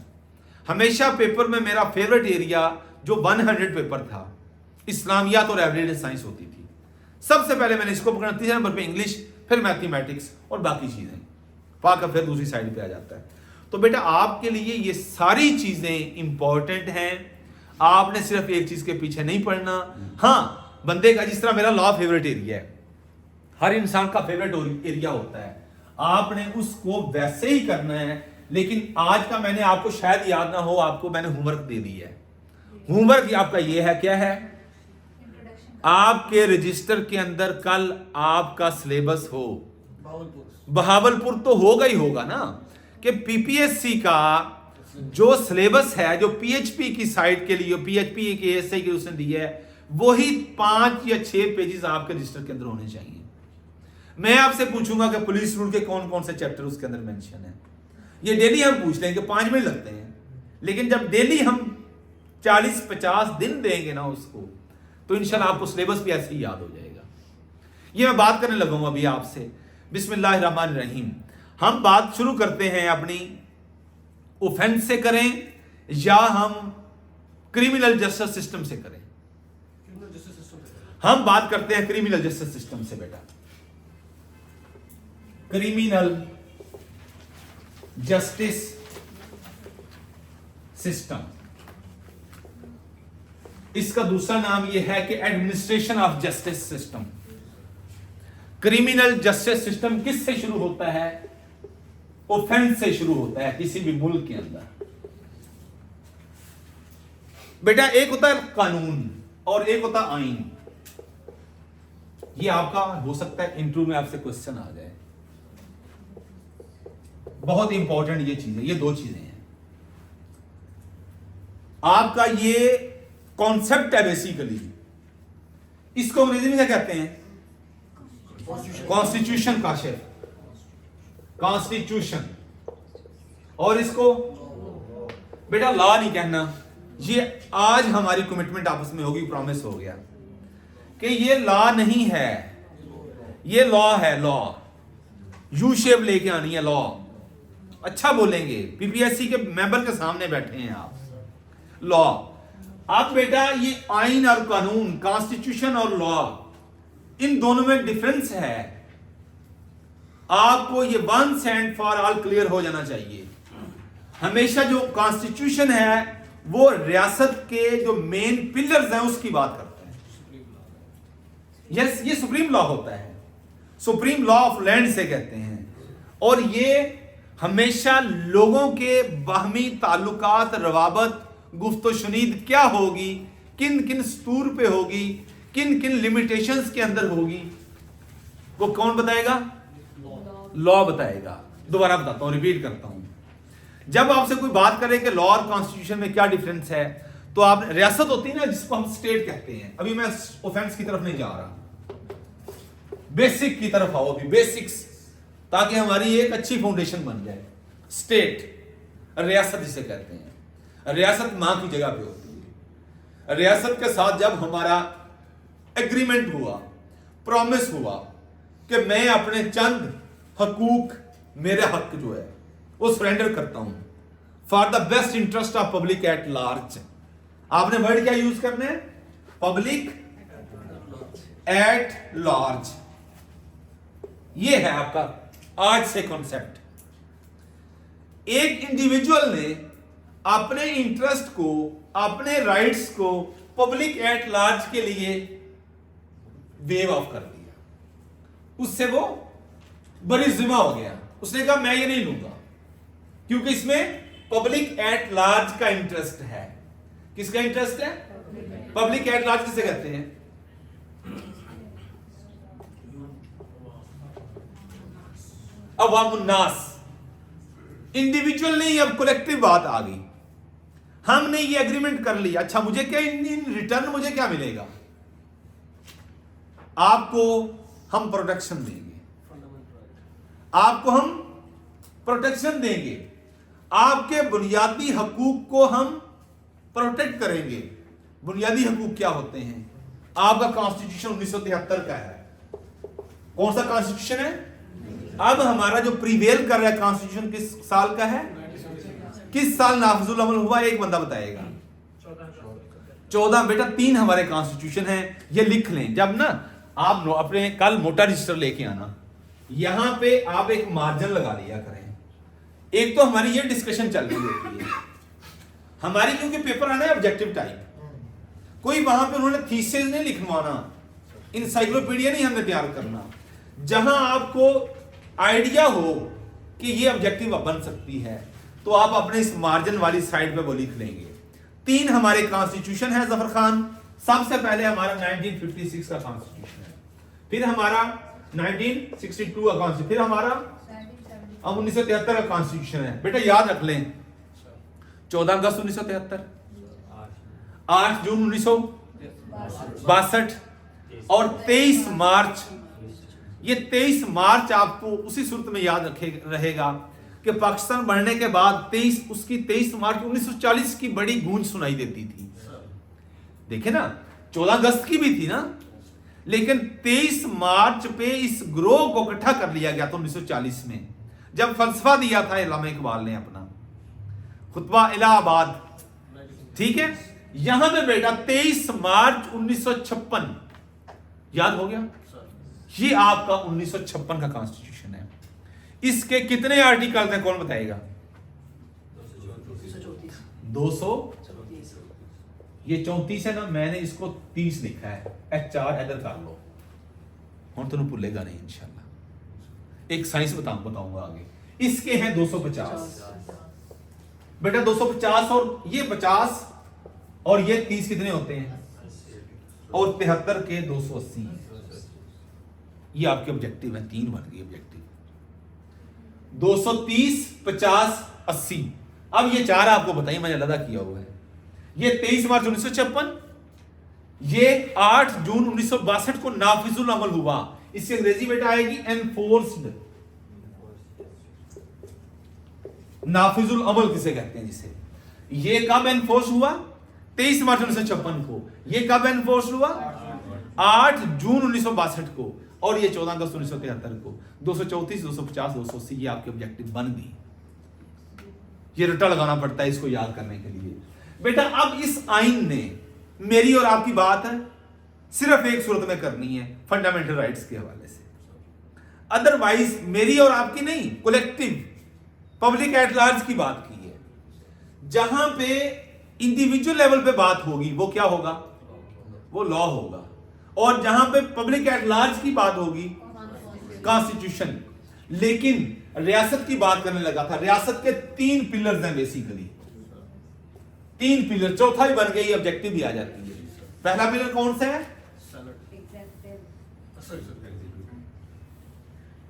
हमेशा पेपर में मेरा फेवरेट एरिया जो 100 पेपर था, इस्लामियात और एवरीडे साइंस होती थी। सबसे पहले मैंने इसको पकड़ा, 3 नंबर पे इंग्लिश, फिर मैथमेटिक्स और बाकी चीजें, पाका फिर दूसरी साइड पे आ जाता है। तो बेटा आपके लिए ये सारी चीजें इंपॉर्टेंट हैं, आपने सिर्फ एक चीज के पीछे नहीं पड़ना। हाँ, बंदे का, जिस तरह मेरा लॉ फेवरेट एरिया है, हर इंसान का फेवरेट एरिया होता है, आपने उसको वैसे ही करना है। लेकिन आज का मैंने आपको शायद याद ना हो, आपको मैंने होमवर्क दे दी है। होमवर्क आपका ये है, क्या है, आपके रजिस्टर के अंदर कल आपका सिलेबस हो, बहावलपुर तो होगा ही होगा ना, कि पीपीएससी का जो सिलेबस है, जो पीएचपी की साइट के लिए, पीएचपी के एसआई के उसने दी है, वही 5 या 6 पेजेस आपके रजिस्टर के अंदर होने चाहिए। मैं आपसे पूछूंगा कि पुलिस रूल के कौन कौन से चैप्टर उसके अंदर मेंशन है, ये डेली हम पूछ लेंगे, 5 मिनट लगते हैं, लेकिन जब डेली हम 40-50 दिन देंगे ना उसको, तो इंशाल्लाह आपको सिलेबस भी ऐसे ही याद हो जाएगा। ये मैं बात करने लगा हूं अभी आपसे। बिस्मिल्लाहिर्रहमानिर्रहीम। हम बात शुरू करते हैं अपनी ऑफेंस से करें या हम क्रिमिनल जस्टिस सिस्टम से करें? हम बात करते हैं क्रिमिनल जस्टिस सिस्टम से। बेटा क्रिमिनल जस्टिस सिस्टम, इसका दूसरा नाम यह है कि administration of justice system. Criminal justice system किससे शुरू होता है? ऑफेंस से शुरू होता है किसी भी मुल्क के अंदर। बेटा एक होता है कानून और एक होता है आइन। ये आपका हो सकता है इंटरव्यू में आपसे क्वेश्चन आ जाए, बहुत इंपॉर्टेंट ये चीज है। ये दो चीजें हैं, आपका ये कॉन्सेप्ट है बेसिकली। इसको अंग्रेजी में क्या कहते हैं? Constitution Kashif, constitution. और इसको बेटा लॉ नहीं कहना। ये आज हमारी कमिटमेंट आपस में होगी, प्रॉमिस हो गया कि ये लॉ नहीं है, ये लॉ है। लॉ यू शेप लेके आनी है लॉ। अच्छा बोलेंगे, पीपीएससी के मेंबर के सामने बैठे हैं आप। लॉ, अब बेटा ये आइन और कानून, कॉन्स्टिट्यूशन और लॉ, इन दोनों में डिफरेंस है। आपको ये once and for all clear हो जाना चाहिए। हमेशा जो कॉन्स्टिट्यूशन है वो रियासत के जो मेन पिलर्स हैं उसकी बात करता है। यस, ये सुप्रीम लॉ होता है, सुप्रीम लॉ ऑफ लैंड से कहते हैं। और ये हमेशा लोगों के बाहमी ताल्लुकात, रवाबत, गुफ्तो शुनीद क्या होगी, किन किन स्तूर पे होगी, किन किन लिमिटेशंस के अंदर होगी, वो कौन बताएगा? लॉ बताएगा। दोबारा बताता हूं, रिपीट करता हूं। जब आपसे कोई बात करे कि लॉ और कॉन्स्टिट्यूशन में क्या डिफरेंस है, तो आप रियासत होती है ना, जिसको हम स्टेट कहते हैं। अभी मैं ऑफेंस की तरफ नहीं जा रहा, बेसिक की तरफ आओ अभी, बेसिक्स, ताकि हमारी एक अच्छी फाउंडेशन बन जाए। स्टेट, रियासत जिसे कहते हैं। रियासत मां की जगह पे होती है। रियासत के साथ जब हमारा एग्रीमेंट हुआ, प्रॉमिस हुआ कि मैं अपने चंद हकूक, मेरे हक जो है वो सरेंडर करता हूं for the best interest of public at large. आपने वर्ड क्या यूज करने हैं? Public at large. ये है आपका आज से कॉन्सेप्ट। एक इंडिविजुअल ने अपने इंटरेस्ट को, अपने राइट्स को पब्लिक एट लार्ज के लिए वेव ऑफ कर दिया, उससे वो बड़ी जिम्मा हो गया। उसने कहा मैं ये नहीं लूंगा, क्योंकि इसमें पब्लिक एट लार्ज का इंटरेस्ट है। किसका इंटरेस्ट है? पब्लिक एट लार्ज किसे कहते हैं? अवामुन्नास। इंडिविजुअल नहीं, अब कलेक्टिव बात आ गई। हमने ये एग्रीमेंट कर लिया, अच्छा मुझे क्या इन रिटर्न मुझे क्या मिलेगा? आपको हम प्रोटेक्शन देंगे, आपको हम प्रोटेक्शन देंगे, आपके बुनियादी हकूक को हम प्रोटेक्ट करेंगे। बुनियादी हकूक क्या होते हैं? आपका कॉन्स्टिट्यूशन 1973 का है। कौन सा कॉन्स्टिट्यूशन है? अब हमारा जो प्रीवेल कर रहा है कॉन्स्टिट्यूशन किस साल का है? किस साल नाफिजुल अमल हुआ? एक बंदा बताएगा। 14। बेटा 3 हमारे कॉन्स्टिट्यूशन है, ये लिख लें। जब ना आप अपने कल मोटा रजिस्टर लेके आना, यहां पे आप एक मार्जिन लगा लिया करें। एक तो हमारी ये डिस्कशन चल रही होती है हमारी, क्योंकि पेपर आना है ऑब्जेक्टिव टाइप, कोई वहां पे उन्होंने थीसिस नहीं लिखवाना, इंसाइक्लोपीडिया नहीं हमने तैयार करना। जहां आपको आइडिया हो कि ये ऑब्जेक्टिव बन सकती है, तो आप अपने इस मार्जिन वाली साइड पे वो लिख लेंगे। 3 हमारे कॉन्स्टिट्यूशन है जफर खान। सबसे पहले हमारा 1956 का कॉन्स्टिट्यूशन है, फिर हमारा 1962 का कॉन्स्टिट्यूशन, फिर हमारा 1973 का कॉन्स्टिट्यूशन है। बेटा याद रख लें, 14 अगस्त 1973, 8 जून 1962 और 23 मार्च। ये 23 मार्च आपको उसी सूरत में याद रहेगा कि पाकिस्तान बनने के बाद 23 मार्च 1940 की बड़ी गूंज सुनाई देती थी। देखे ना, 14 अगस्त की भी थी ना, लेकिन 23 मार्च पे इस ग्रोह को इकट्ठा कर लिया गया था 1940 में, जब फलसफा दिया था इल्लामा इकबाल ने अपना खुतबा इलाहाबाद। ठीक है, यहां पे बेटा 23 मार्च 1956 याद हो गया। ये आपका 1956 का कॉन्स्टिट्यूशन है। इसके कितने आर्टिकल हैं, कौन बताएगा? 200। ये 34 है ना, मैंने इसको 30 लिखा है। HR इधर कर लो, हम तुम भूलेगा नहीं इंशाल्लाह। एक साइंस बताऊंगा आगे। इसके हैं 250 बेटा, 250 और ये 50 और ये 30 कितने होते हैं, और 73 के 280। ये आपके ऑब्जेक्टिव है, 3 बन गई ऑब्जेक्टिव, 230, 50, 80। अब ये 4 आपको बताइए मैंने अलग किया हुआ है। ये 23 मार्च 1956, ये 8 जून 1962 को नाफिजुल अमल हुआ। इसकी अंग्रेजी बेटा आएगी एनफोर्स्ड। नाफिजुल अमल किसे कहते हैं, जिसे ये कब एनफोर्स हुआ, 23 मार्च 1956 को। ये कब एनफोर्स हुआ, 8 जून 1962 को। और ये 14 अगस्त 1973 को। 234, 250, 280 ये आपके ऑब्जेक्टिव बन गई। ये रट्टा लगाना पड़ता है इसको याद करने के लिए बेटा। अब इस आइन ने मेरी और आपकी बात है सिर्फ एक सूरत में करनी है, फंडामेंटल राइट्स के हवाले से। अदरवाइज मेरी और आपकी नहीं, कलेक्टिव पब्लिक एट लार्ज की बात की है। जहां पे इंडिविजुअल लेवल पे बात होगी वो क्या होगा, वो लॉ होगा। और जहां पे पब्लिक एट लार्ज की बात होगी कॉन्स्टिट्यूशन। लेकिन रियासत की बात करने लगा था। रियासत के 3 पिलर्स हैं बेसिकली, 3 पिलर, चौथा भी बन गई, ऑब्जेक्टिव भी आ जाती है। पहला पिलर कौन सा है,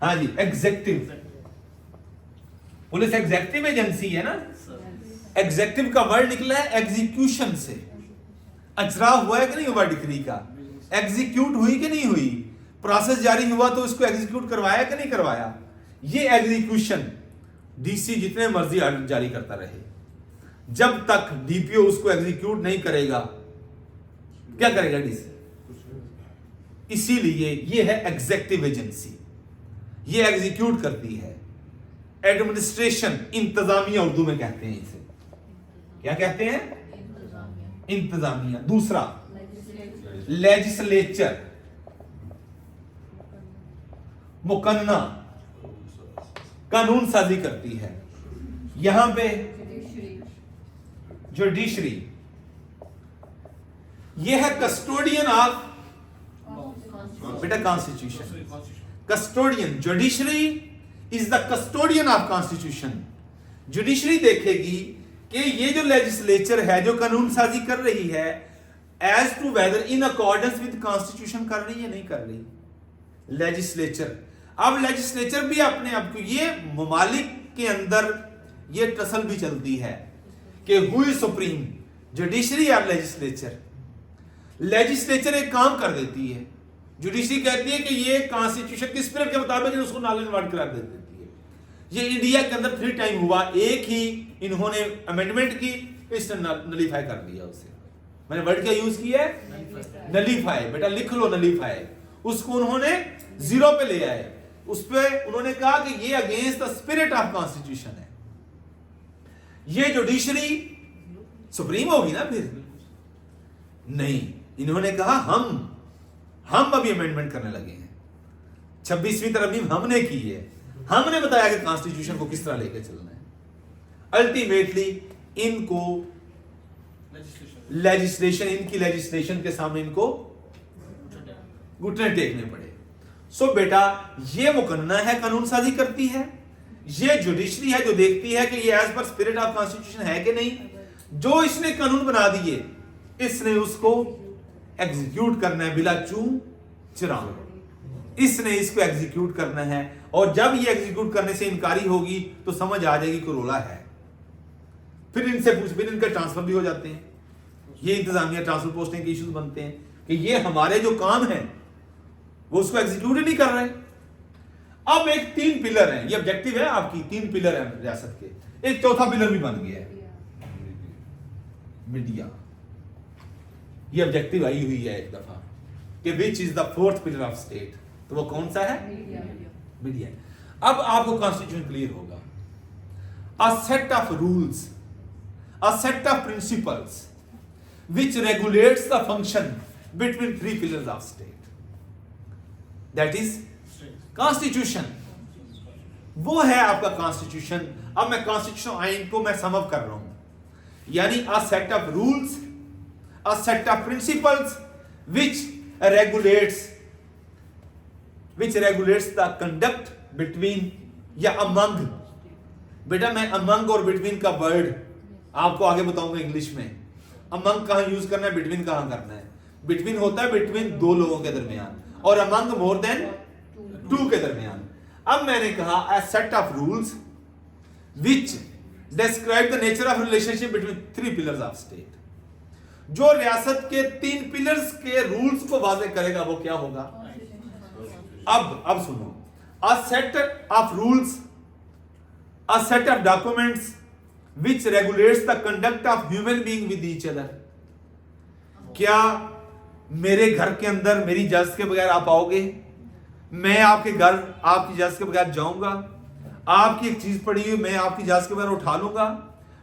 हाँ जी, एग्जेक्टिव। पुलिस एग्जेक्टिव एजेंसी है ना। एग्जेक्टिव का वर्ड निकला है एग्जीक्यूशन से। अजरा हुआ है कि नहीं हुआ डिक्री का, एग्जीक्यूट हुई कि नहीं हुई, प्रोसेस जारी हुआ तो उसको एग्जीक्यूट करवाया कि नहीं करवाया। ये एग्जीक्यूशन डीसी जितने मर्जी आर्डर जारी करता रहे, जब तक डीपीओ उसको एग्जीक्यूट नहीं करेगा, क्या करेगा डीसी। इसीलिए ये है एग्जेक्टिव एजेंसी, ये एग्जीक्यूट करती है। एडमिनिस्ट्रेशन, इंतजामिया उर्दू में कहते हैं इसे, क्या कहते हैं, इंतजामिया। दूसरा लेजिस्लेचर, मुकन्ना, कानून साजी करती है। यहां पे जुडिशरी, यह है कस्टोडियन ऑफ बेटा constitution. Custodian, judiciary is the custodian of constitution. Judiciary देखेगी कि ये जो लेजिस्लेचर है, जो कानून साजी कर रही है, as to whether in accordance with constitution कर रही है नहीं कर रही। लेजिस्लेचर, अब लेजिस्लेचर भी अपने आप को, ये ममालिक के अंदर ये टसल भी चलती है कि हुई सुप्रीम, जुडिशरी और लेजिस्लेचर। लेजिस्लेचर एक काम कर देती है, जुडिशरी कहती है कि ये कॉन्स्टिट्यूशन की स्पिरिट के मुताबिक उसको नल एंड वॉइड करार दे देती है। ये इंडिया के अंदर 3 टाइम हुआ, एक ही इन्होंने अमेंडमेंट की, इसने नलीफाई कर दिया उसे। मैंने वर्ड क्या यूज किया है, नलीफाई। बेटा लिख लो नलीफाई। उसको उन्होंने 0 पे ले आए, उस पे उन्होंने कहा कि ये against the spirit of constitution है। ये जुडिशरी सुप्रीम होगी ना फिर नहीं। इन्होंने कहा हम अभी अमेंडमेंट करने लगे हैं, 26वीं तरमीम हमने की है, हमने बताया कि कॉन्स्टिट्यूशन को किस तरह लेकर चलना है। अल्टीमेटली इनको लेजिस्लेशन, इनकी लेजिस्लेशन के सामने इनको घुटने टेकने पड़े। सो बेटा ये मुकन्ना है, कानून साजी करती है। ये जुडिशरी है जो देखती है कि ये as per spirit of constitution है कि नहीं। जो इसने कानून बना दिए, इसने उसको एग्जीक्यूट करना है बिला चूक चुराव। इसने इसको एग्जीक्यूट करना है, और जब ये एग्जीक्यूट करने से इनकारी होगी तो समझ आ जाएगी कि रोला है। फिर इनसे पूछ, फिर इनके ट्रांसफर भी हो जाते हैं। ये इंतजामिया ट्रांसफर पोस्टिंग के इश्यूज बनते हैं कि ये हमारे जो काम है वो उसको एग्जीक्यूट ही नहीं कर रहे। अब एक 3 पिलर है, ये ऑब्जेक्टिव है आपकी, 3 पिलर है रियासत के। एक चौथा पिलर भी बन गया है, मीडिया। ये ऑब्जेक्टिव आई हुई है एक दफा कि which is the 4th pillar of state, तो वो कौन सा है, मीडिया। अब आपको कॉन्स्टिट्यूशन क्लियर होगा। A set of rules, a set of principles which regulates the function between 3 pillars of state, that is constitution। वो है आपका कॉन्स्टिट्यूशन। अब मैं कॉन्स्टिट्यूशन आइन को मैं सम अप कर रहा हूं, यानी a set of rules, a set of principles which regulates the conduct between या among। बेटा मैं among और between का वर्ड आपको आगे बताऊंगा इंग्लिश में। अमंग कहां यूज करना है, बिटवीन कहां करना है। बिटवीन होता है बिटवीन दो लोगों के दरमियान, और अमंग मोर देन टू के दरमियान। अब मैंने कहा a set of rules which describe the nature of relationship between three pillars of state। जो रियासत के 3 पिलर्स के रूल्स को वाज़ेह करेगा वो क्या होगा। अब सुनो, a set of rules, a set of documents which regulates the conduct of human being with each other। क्या मेरे घर के अंदर मेरी इजाजत के बगैर आप आओगे? मैं आपके घर आपकी इजाजत के बगैर जाऊंगा? आपकी एक चीज पड़ी हुई मैं आपकी इजाजत के बगैर उठा लूंगा?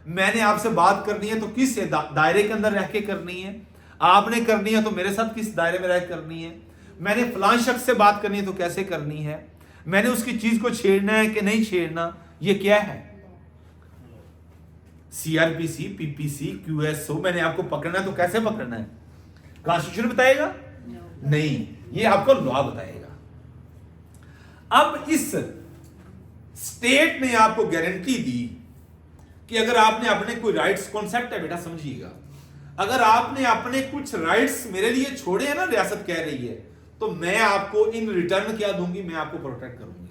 मैंने आपसे बात करनी है तो किस दायरे के अंदर रह के करनी है? आपने करनी है तो मेरे साथ किस दायरे में रह करनी है? मैंने फलां शख्स से बात करनी है तो कैसे करनी है? मैंने उसकी चीज को छेड़ना है कि नहीं छेड़ना? ये क्या है? सीआरपीसी, पीपीसी, क्यूएसओ, मैंने आपको पकड़ना है तो कैसे पकड़ना है? कॉन्स्टिट्यूशन बताएगा? नहीं, ये आपको लॉ बताएगा। अब इस स्टेट ने आपको गारंटी दी कि अगर आपने अपने कोई राइट्स, कॉन्सेप्ट है बेटा समझिएगा, अगर आपने अपने कुछ राइट्स मेरे लिए छोड़े हैं ना, रियासत कह रही है, तो मैं आपको इन रिटर्न क्या दूंगी? मैं आपको प्रोटेक्ट करूंगी,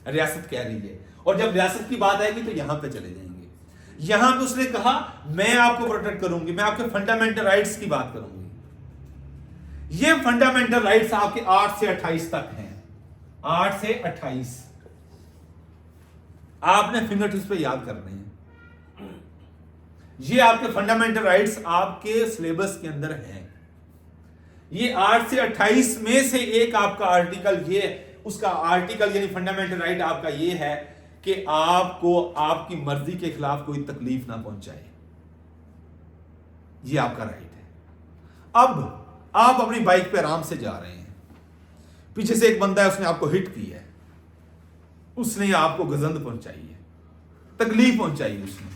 रियासत कह रही है। और जब रियासत की बात आएगी तो यहां पे चले जाएंगे। यहां पे उसने कहा मैं आपको प्रोटेक्ट करूंगी, मैं आपके फंडामेंटल राइट्स की बात करूंगी। ये फंडामेंटल राइट्स आपके 8 से 28 तक हैं, 8 से 28 आपने फिंगर टिप्स पे याद करने हैं। ये आपके फंडामेंटल राइट्स आपके सिलेबस के अंदर हैं। ये 8 से 28 में से एक आपका आर्टिकल, ये उसका आर्टिकल यानी फंडामेंटल राइट आपका ये है कि आपको आपकी मर्जी के खिलाफ कोई तकलीफ ना पहुंचाए। ये आपका राइट है। अब आप अपनी बाइक पे आराम से जा रहे हैं, पीछे से एक बंदा है उसने आपको हिट किया है, उसने आपको गजंद पहुंचाई है, तकलीफ पहुंचाई उसने।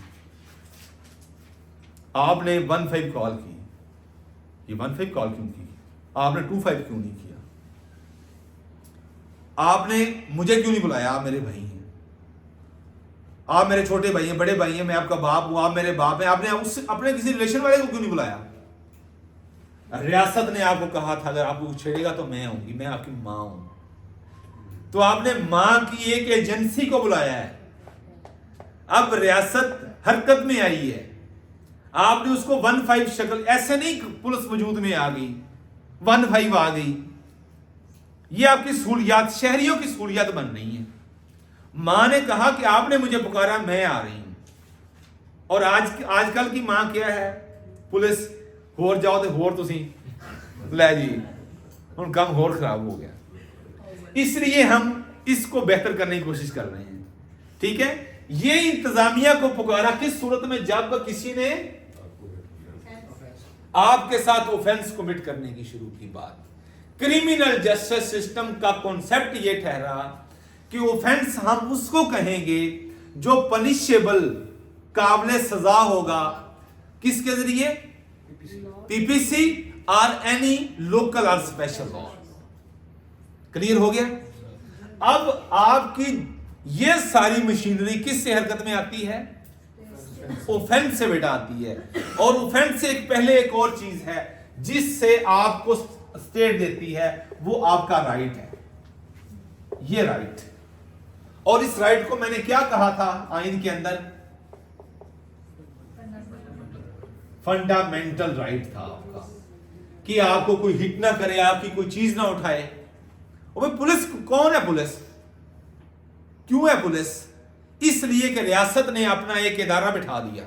आपने 15 कॉल की, ये 15 कॉल क्यों की? आपने 25 क्यों नहीं किया? आपने मुझे क्यों नहीं बुलाया? आप मेरे भाई हैं, आप मेरे छोटे भाई हैं, बड़े भाई हैं, मैं आपका बाप हूं, आप मेरे बाप हैं। आपने उससे अपने किसी रिलेशन वाले को क्यों नहीं बुलाया? रियासत ने आपको कहा था अगर आपको छेड़ेगा तो मैं आऊंगी, मैं आपकी मां हूं। तो आपने मां की एक एजेंसी को बुलाया है। अब रियासत हरकत में आई है, आपने उसको 15 शक्ल, ऐसे नहीं पुलिस वजूद में आ गई, 15 आ गई। ये आपकी सहूलियात, शहरियों की सहूलियात बन रही है। मां ने कहा कि आपने मुझे पुकारा, मैं आ रही हूं। और आजकल की मां क्या है? पुलिस होर जाओ तो होर तुसी ले जी, उन काम होर खराब हो गया। इसलिए हम इसको बेहतर करने की कोशिश कर रहे हैं। ठीक है, ये इंतजामिया को पुकारा किस सूरत में? जब किसी ने आपके साथ ऑफेंस कमिट करने की शुरू की बात। क्रिमिनल जस्टिस सिस्टम का कॉन्सेप्ट ये ठहरा कि ऑफेंस हम उसको कहेंगे जो पनिशेबल, काबिल सजा होगा, किसके जरिए? पीपीसी और एनी लोकल और स्पेशल लॉ। क्लियर हो गया? अब आपकी ये सारी मशीनरी किससे हरकत में आती है? ऑफेंस से बेटा आती है। और ऑफेंस से पहले एक और चीज है जिससे आपको स्टेट देती है, वो आपका राइट है। ये राइट, और इस राइट को मैंने क्या कहा था आइन के अंदर? फंडामेंटल राइट था आपका कि आपको कोई हिट ना करे, आपकी कोई चीज ना उठाए। और पुलिस कौन है? पुलिस क्यों है पुलिस? इसलिए कि रियासत ने अपना एक इदारा बिठा दिया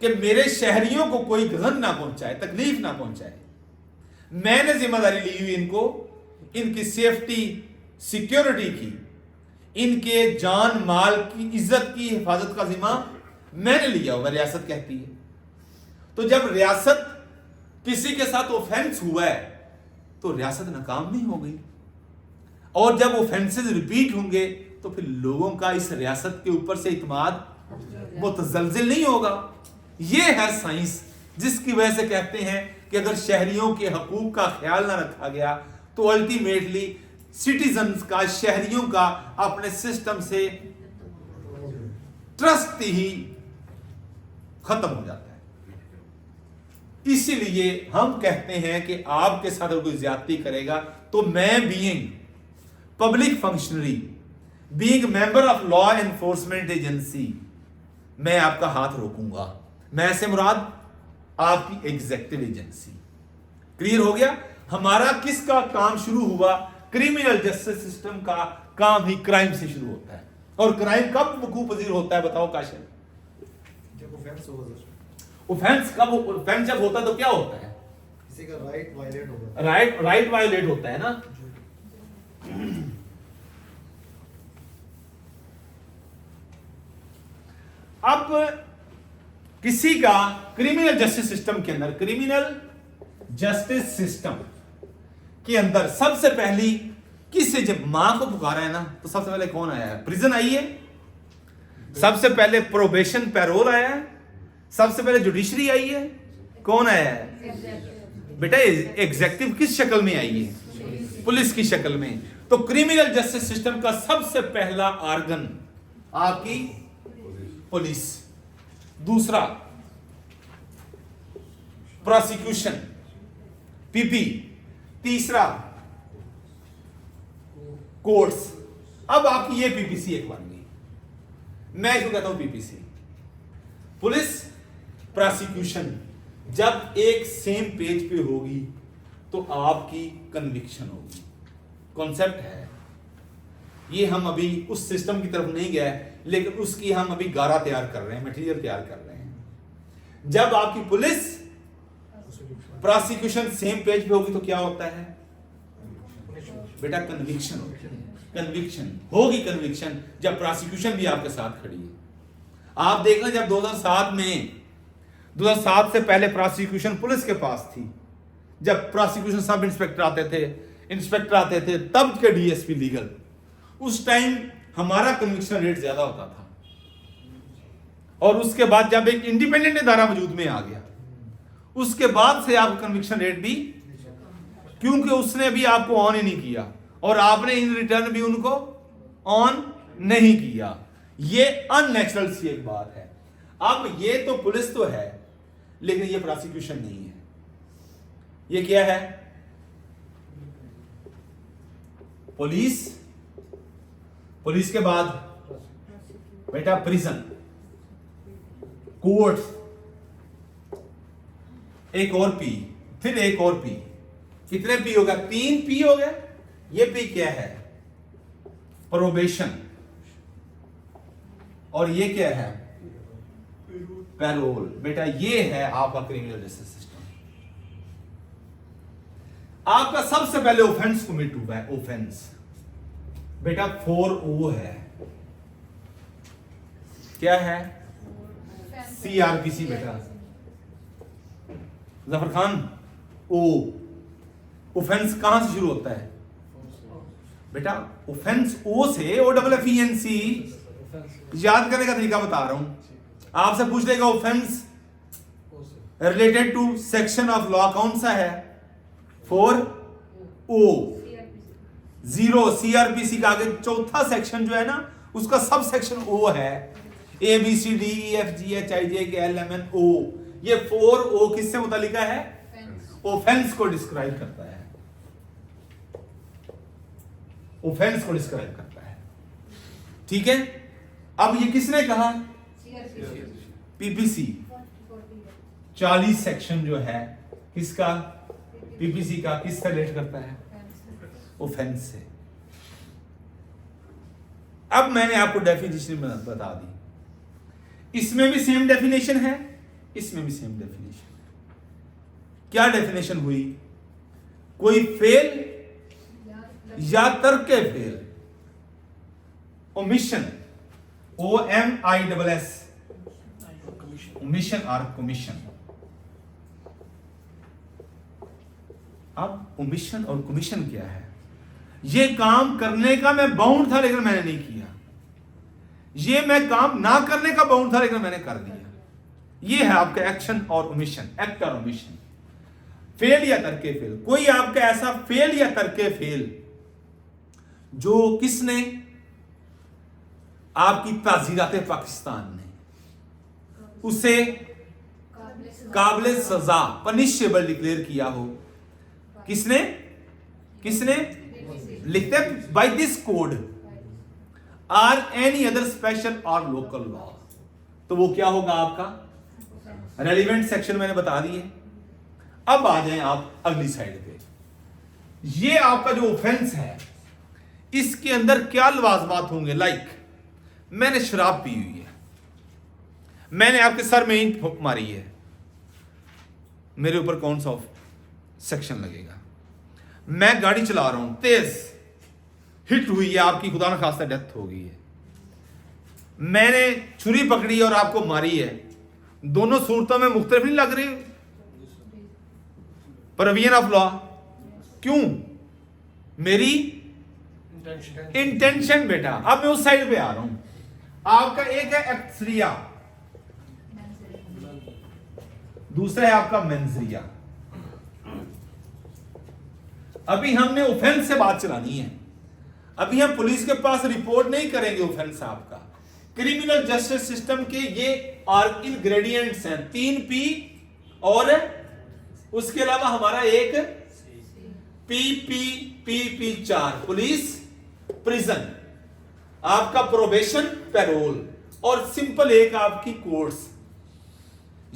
कि मेरे शहरियों को कोई गजन ना पहुंचाए, तकलीफ ना पहुंचाए। मैंने जिम्मेदारी ली हुई इनको, इनकी सेफ्टी, सिक्योरिटी की, इनके जान माल की, इज्जत की हिफाजत का जिम्मा मैंने लिया हुआ, रियासत कहती है। तो जब रियासत किसी के साथ ऑफेंस हुआ है तो रियासत नाकाम नहीं हो गई। और जब ऑफेंसेस रिपीट होंगे तो फिर लोगों का इस रियासत के ऊपर से इत्मीनान मुतज़लज़िल नहीं होगा। ये है साइंस, जिसकी वजह से कहते हैं कि अगर शहरियों के हकूक का ख्याल ना रखा गया तो अल्टीमेटली सिटीजन्स का, शहरियों का अपने सिस्टम से ट्रस्ट ही खत्म हो जाता है। इसीलिए हम कहते हैं कि आपके साथ अगर कोई ज्यादती करेगा तो मैं being public functionary, being member of law enforcement agency, मैं आपका हाथ रोकूंगा। मैं से मुराद आपकी एग्जीक्यूटिव एजेंसी। क्लियर हो गया? हमारा किसका काम शुरू हुआ? क्रिमिनल जस्टिस सिस्टम का काम ही क्राइम से शुरू होता है। और क्राइम कब वकूफ पजीर होता है बताओ काशिफ? जब ऑफेंस होगा सर, ऑफेंस कब? ऑफेंस जब होता है तो क्या होता है? किसी का राइट वायलेट होगा। राइट वायलेट होता है ना। अब किसी का क्रिमिनल जस्टिस सिस्टम के अंदर, क्रिमिनल जस्टिस सिस्टम के अंदर सबसे पहली किसे, जब मां को पुकारा है ना तो सबसे पहले कौन आया है? प्रिजन आई है, सबसे पहले प्रोबेशन पैरोल आया है, सबसे पहले जुडिशरी आई है, कौन आया है बेटा? एग्जीक्यूटिव किस शक्ल में आई है? पुलिस की शक्ल में। तो क्रिमिनल जस्टिस सिस्टम का सबसे पहला ऑर्गन आपकी पुलिस, दूसरा प्रोसिक्यूशन पीपी, तीसरा कोर्ट्स। अब आपकी ये पीपीसी एक बन गई। मैं इसको कहता हूं पीपीसी, पुलिस प्रोसिक्यूशन जब एक सेम पेज पे होगी तो आपकी कन्विक्शन होगी। कॉन्सेप्ट है ये, हम अभी उस सिस्टम की तरफ नहीं गए, लेकिन उसकी हम अभी गारा तैयार कर रहे हैं, मटेरियल तैयार कर रहे हैं। जब आपकी पुलिस प्रोसिक्यूशन सेम पेज पे होगी तो क्या होता है बेटा? कन्विक्शन होती है। कन्विक्शन होगी, कन्विक्शन जब प्रोसिक्यूशन भी आपके साथ खड़ी है। आप देखना जब 2007 से पहले प्रोसिक्यूशन पुलिस के पास थी, जब प्रोसिक्यूशन सब इंस्पेक्टर आते थे तब के डीएसपी लीगल, उस टाइम हमारा कन्विक्शन रेट ज्यादा होता था। और उसके बाद जब एक इंडिपेंडेंट इदारा वजूद में आ गया, उसके बाद से आपका कन्विक्शन रेट भी, क्योंकि उसने भी आपको ऑन ही नहीं किया और आपने इन रिटर्न भी उनको ऑन नहीं किया। ये अननेचुरल सी एक बात है। अब ये तो पुलिस तो है, लेकिन ये प्रोसिक्यूशन नहीं है। ये क्या है? पुलिस के बाद बेटा प्रिजन, कोर्ट, एक और पी, फिर एक और पी। कितने पी हो गया? 3 पी हो गया। ये पी क्या है? प्रोबेशन। और ये क्या है? पैरोल। बेटा ये है आपका क्रिमिनल जस्टिस सिस्टम। आपका सबसे पहले ऑफेंस कमिट हुआ है। ऑफेंस बेटा 4O है। क्या है? सीआरपीसी बेटा। जफर खान, ओ ऑफेंस कहां से शुरू होता है बेटा? ऑफेंस ओ से, OFFENC। याद करने का तरीका बता रहा हूं। आपसे पूछ लेगा offence related to section of law कौन सा है? 4O। 0 सीआरपीसी का आगे चौथा सेक्शन जो है ना, उसका सब सेक्शन O है। ABCDEFGHIJKLMNO। ये 4O किससे मुतालिका है? ऑफेंस को डिस्क्राइब करता है। ऑफेंस को डिस्क्राइब करता है। ठीक है। अब ये किसने कहा? पीपीसी। 40 सेक्शन जो है किसका? पीपीसी का। किससे रिलेट करता है? ऑफेंस से। अब मैंने आपको डेफिनेशन बता दी। इसमें भी सेम डेफिनेशन है, इसमें भी सेम डेफिनेशन है। क्या डेफिनेशन हुई? कोई फेल या तर्के फेल, ओमिशन, OMISS, ओमिशन और कमीशन। अब ओमिशन और कमीशन क्या है? ये काम करने का मैं बाउंड था लेकिन मैंने नहीं किया। ये मैं काम ना करने का बाउंड था लेकिन मैंने कर दिया। ये है आपका एक्शन और ओमिशन, एक्ट और ओमिशन। फेल या तर्के फेल। कोई आपका ऐसा फेल या तर्के फेल जो किसने? आपकी ताजीरात पाकिस्तान ने उसे काबिल सजा, पनिशेबल डिक्लेयर किया हो। किसने किसने लिखते हैं by this code or any other special और लोकल लॉ, तो वो क्या होगा आपका रेलिवेंट सेक्शन मैंने बता दिए। अब आ जाएं आप अगली साइड पे। ये आपका जो ऑफेंस है इसके अंदर क्या लवाजमात होंगे। लाइक मैंने शराब पी हुई है, मैंने आपके सर में ईंट मारी है, मेरे ऊपर कौन सा सेक्शन लगेगा। मैं गाड़ी चला रहा हूं, तेज हिट हुई है आपकी, खुदा न खास्ता डेथ हो गई है, मैंने छुरी पकड़ी और आपको मारी है, दोनों सूरतों में मुख्तलिफ नहीं लग रही प्रोविजन ऑफ लॉ। क्यों? मेरी इंटेंशन बेटा। अब मैं उस साइड पे आ रहा हूं। आपका एक है एक्सरिया, दूसरा है आपका मेंजरिया। अभी हमने ऑफेंस से बात चलानी है। अभी हम पुलिस के पास रिपोर्ट नहीं करेंगे ऑफेंस आपका। क्रिमिनल जस्टिस सिस्टम के ये और इंग्रेडिएंट्स हैं 3P और उसके अलावा हमारा एक PPP 4 पुलिस प्रिजन, आपका प्रोबेशन पैरोल और सिंपल एक आपकी कोर्ट्स।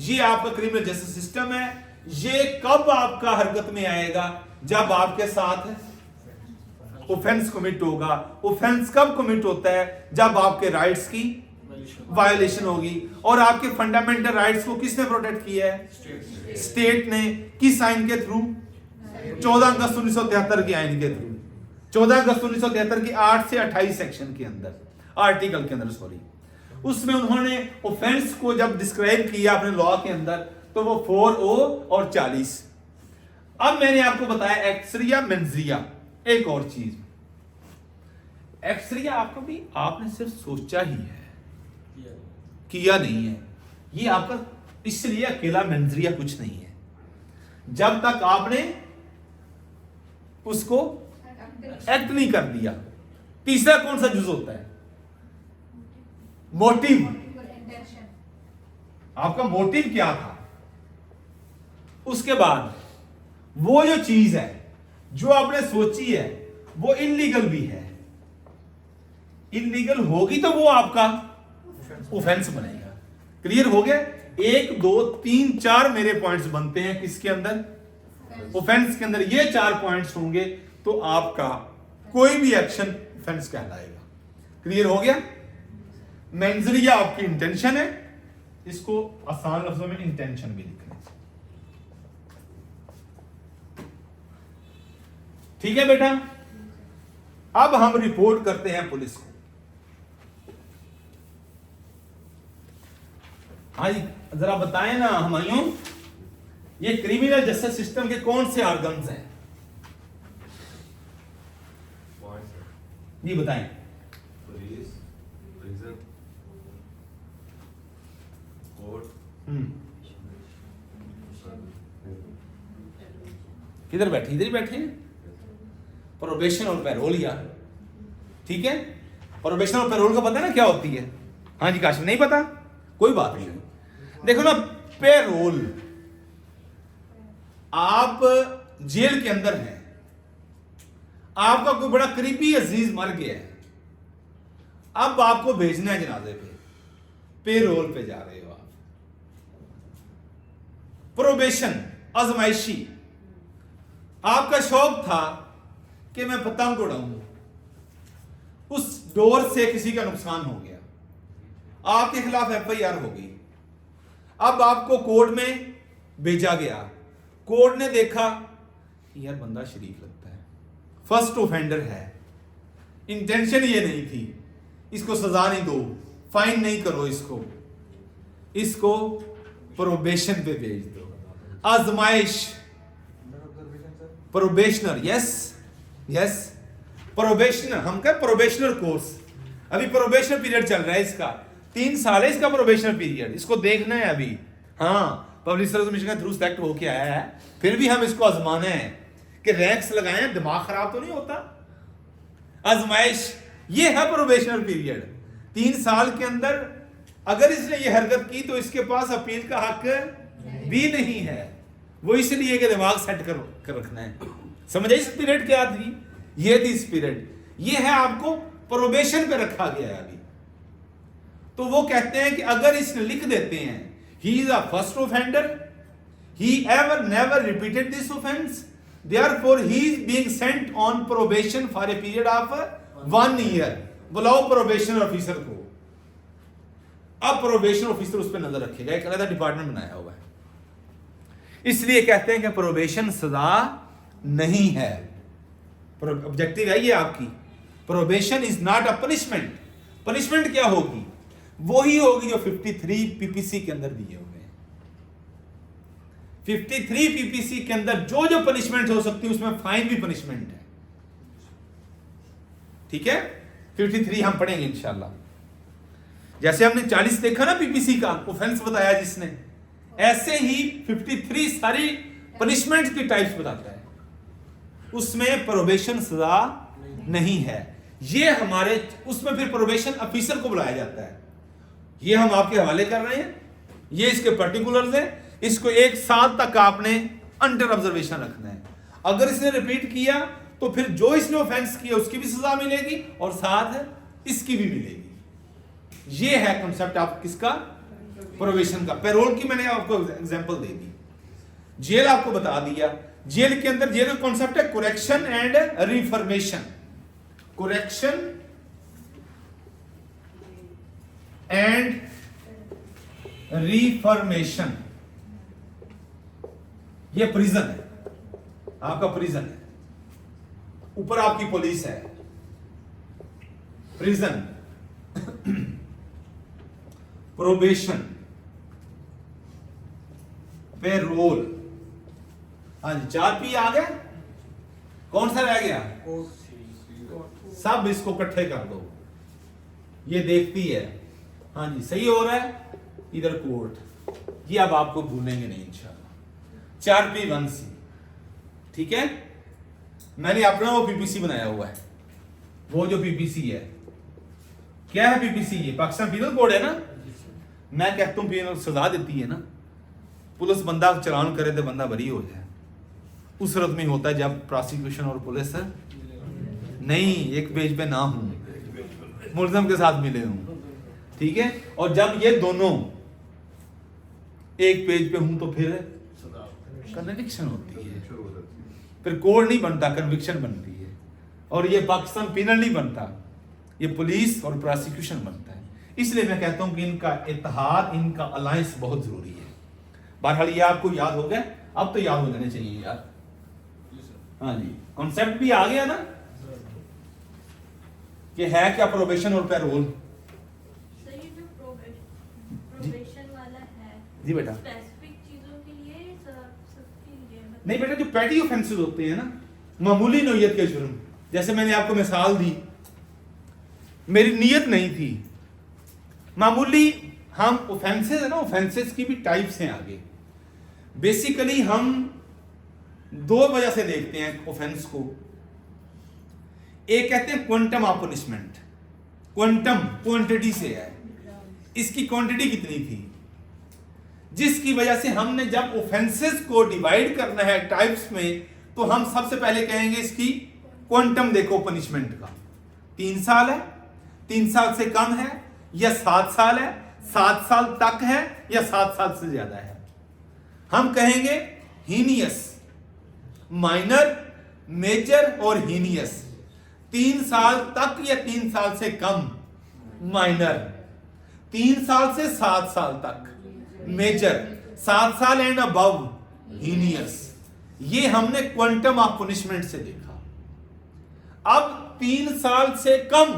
ये आपका क्रिमिनल जस्टिस सिस्टम है। ये कब आपका हरकत में आएगा? जब आपके साथ ऑफेंस कमिट होगा। ऑफेंस कब कमिट होता है? जब आपके राइट्स की वायलेशन होगी। और आपके फंडामेंटल राइट्स को किसने प्रोटेक्ट किया है? स्टेट ने। किस आइन के थ्रू? 14 अगस्त 1973 के आइन के थ्रू। 14 अगस्त 1973 की 8 से 28 सेक्शन के अंदर, आर्टिकल के अंदर सॉरी, उसमें उन्होंने ऑफेंस को जब डिस्क्राइब किया अपने लॉ के अंदर, तो वो 4O और 40। अब मैंने आपको बताया एक्सरिया मेंजरिया। एक और चीज, एक्सरिया आपको भी आपने सिर्फ सोचा ही है, किया नहीं है। ये आपका इसलिए अकेला मेंजरिया कुछ नहीं है जब तक आपने उसको एक्ट नहीं कर दिया। तीसरा कौन सा जुज होता है? मोटिव। आपका मोटिव क्या था? उसके बाद वो जो चीज है जो आपने सोची है वो इलीगल भी है, इलीगल होगी तो वो आपका ऑफेंस बनेगा। क्लियर हो गया? 1 2 3 4 मेरे पॉइंट्स बनते हैं किसके अंदर? ऑफेंस के अंदर। ये 4 पॉइंट्स होंगे तो आपका कोई भी एक्शन ऑफेंस कहलाएगा। क्लियर हो गया? मेंजरिया आपकी इंटेंशन है, इसको आसान लफ्जों में इंटेंशन भी लिखना। ठीक है बेटा? अब हम रिपोर्ट करते हैं पुलिस को। हाँ जी, जरा बताएं ना हमारियों, ये क्रिमिनल जस्टिस सिस्टम के कौन से ऑर्गन्स हैं? जी बताएं। पुलिस, प्रिजन, कोर्ट, किधर बैठे? इधर ही बैठे हैं। प्रोबेशन और पैरोल यार, ठीक है? प्रोबेशन और पैरोल का पता है ना क्या होती है? हाँ जी काशिफ, नहीं पता? कोई बात नहीं। देखो ना, पैरोल, आप जेल के अंदर हैं, आपका कोई बड़ा करीबी अजीज मर गया है, अब आपको भेजना है जनाजे पे, पेरोल पे जा रहे हो आप। प्रोबेशन, आजमाइशी, आपका शौक था कि मैं पतंग उड़ाऊं, उस डोर से किसी का नुकसान हो गया, आपके खिलाफ FIR हो गई। अब आपको कोर्ट में भेजा गया, कोर्ट ने देखा यार बंदा शरीफ लगता है, फर्स्ट ऑफेंडर है, इंटेंशन ये नहीं थी, इसको सजा नहीं दो, फाइन नहीं करो, इसको प्रोबेशन पे भेज दो। आजमाइश, प्रोबेशनर, यस प्रोबेशनर, हम क्या प्रोबेशनर कोर्स, अभी प्रोबेशनर पीरियड चल रहा है इसका, 3 साल है इसका प्रोबेशनर पीरियड, इसको देखना है अभी। हाँ, पब्लिक सर्विस कमीशन का थ्रू सेलेक्ट होके आया है, फिर भी हम इसको आजमाना है कि रैंक्स लगाए, दिमाग खराब तो नहीं होता। आजमाइश, ये है प्रोबेशनर पीरियड। 3 साल के अंदर अगर इसने ये हरकत की तो इसके पास अपील का हक भी नहीं है। वो इसलिए कि दिमाग सेट कर रखना है। समझ आई स्पिरिट क्या थी? ये थी स्पिरिट। ये है आपको प्रोबेशन पे रखा गया है अभी। तो वो कहते हैं कि अगर इसने लिख देते हैं he is a first offender, he ever never repeated this offence, therefore he is being Saint on probation for a period of 1 year. बुलाओ प्रोबेशन ऑफिसर को। अब प्रोबेशन ऑफिसर उस पर नजर रखेगा, एक अलग डिपार्टमेंट बनाया हुआ है। इसलिए कहते हैं कि प्रोबेशन सजा नहीं है। ऑब्जेक्टिव है ये आपकी, probation is not a punishment. Punishment क्या होगी? वही होगी जो 53 पीपीसी के अंदर दिए हुए हैं। 53 पीपीसी के अंदर जो जो पनिशमेंट हो सकती है उसमें फाइन भी पनिशमेंट है। ठीक है, 53 हम पढ़ेंगे इंशाल्लाह। जैसे हमने 40 देखा ना पीपीसी का ऑफेंस बताया जिसने, ऐसे ही 53 सारी पनिशमेंट की टाइप्स बताता है। उसमें प्रोबेशन सजा नहीं है। ये हमारे उसमें फिर प्रोबेशन ऑफिसर को बुलाया जाता है। ये हम आपके हवाले कर रहे हैं, ये इसके पर्टिकुलर्स हैं। इसको 1 साल तक आपने अंडर ऑब्जर्वेशन रखना है। अगर इसने रिपीट किया तो फिर जो इसने ऑफेंस किया उसकी भी सजा मिलेगी और साथ इसकी भी मिलेगी। ये है कॉन्सेप्ट आप किसका? प्रोबेशन का। पैरोल की मैंने आपको एग्जांपल दे दी, जेल आपको बता दिया। जेल के अंदर जेल का कॉन्सेप्ट है correction and reformation. Correction and reformation, ये प्रिजन है, आपका प्रिजन है। ऊपर आपकी पुलिस है, प्रिजन, प्रोबेशन, पेरोल। हाँ जी, 4 पी आ गया। कौन सा रह गया? सब इसको इकट्ठे कर दो, ये देखती है। हाँ जी, सही हो रहा है। इधर कोर्ट, ये अब आपको भूलेंगे नहीं इंशाल्लाह। 4P1C, ठीक है। मैंने अपना वो पीपीसी बनाया हुआ है। वो जो पीपीसी है, क्या है पीपीसी? ये पाकिस्तान पीनल कोड है ना। मैं कहता हूं पीनल सजा देती है ना, पुलिस बंदा चलान करे तो बंदा बरी हो जाए। उस सूरत में होता है जब प्रोसिक्यूशन और पुलिस नहीं एक पेज पे ना हूं, मुल्ज़म के साथ मिले हूं, ठीक है। और जब ये दोनों एक पेज पे हूं तो फिर कन्विक्शन होती है। फिर कोड नहीं बनता, कन्विक्शन बनती है। और ये पाकिस्तान पिनल नहीं बनता, ये पुलिस और प्रोसिक्यूशन बनता है। इसलिए मैं कहता हूं कि इनका इत्तेहाद, इनका अलायंस बहुत जरूरी है। बहरहाल ये आपको याद हो गया, अब तो याद हो जाने चाहिए यार। हाँ जी, कॉन्सेप्ट भी आ गया ना कि है क्या प्रोबेशन और पैरोल। प्रोबेशन वाला है जी बेटा, स्पेसिफिक चीजों के लिए सबके लिए नहीं बेटा, जो पैटी ऑफेंसेस होते हैं ना, मामूली नौयत के जुर्म, जैसे मैंने आपको मिसाल दी, मेरी नीयत नहीं थी, मामूली हम ऑफेंसेस है ना, ऑफेंसेस की भी टाइप्स हैं आगे। बेसिकली हम 2 वजह से देखते हैं ऑफेंस को। एक कहते हैं quantum of punishment. Quantum quantity से है, इसकी क्वांटिटी कितनी थी, जिसकी वजह से हमने जब ऑफेंसेस को डिवाइड करना है टाइप्स में, तो हम सबसे पहले कहेंगे इसकी क्वांटम देखो पनिशमेंट का। 3 साल है, 3 साल से कम है, या 7 साल है, 7 साल तक है, या 7 साल से ज्यादा है। हम कहेंगे हीनियस, माइनर, मेजर और हीनियस। 3 साल तक या 3 साल से कम माइनर, 3 साल से 7 साल तक मेजर, 7 साल एंड अबव हीनियस। ये हमने क्वांटम ऑफ पनिशमेंट से देखा। अब 3 साल से कम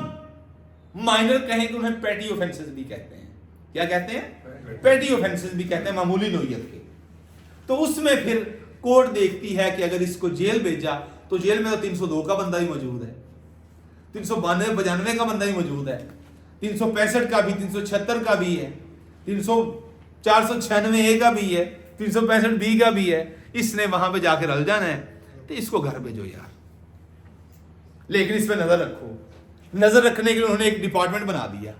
माइनर कहेंगे, उन्हें पेटी ऑफेंसेस भी कहते हैं। क्या कहते हैं? पेटी ऑफेंसेस भी कहते हैं, मामूली नौयत के। तो उसमें फिर कोर्ट देखती है कि अगर इसको जेल भेजा तो जेल में तो 302 का बंदा ही मौजूद है, 392 का बंदा ही मौजूद है, 365 का भी, 376 का भी है, 496A का भी है, 365B का भी है। इसने वहां पे जाकर रल जाना है, तो इसको घर भेजो यार। लेकिन इस पे नजर रखो। नजर रखने के लिए उन्होंने एक डिपार्टमेंट बना दिया,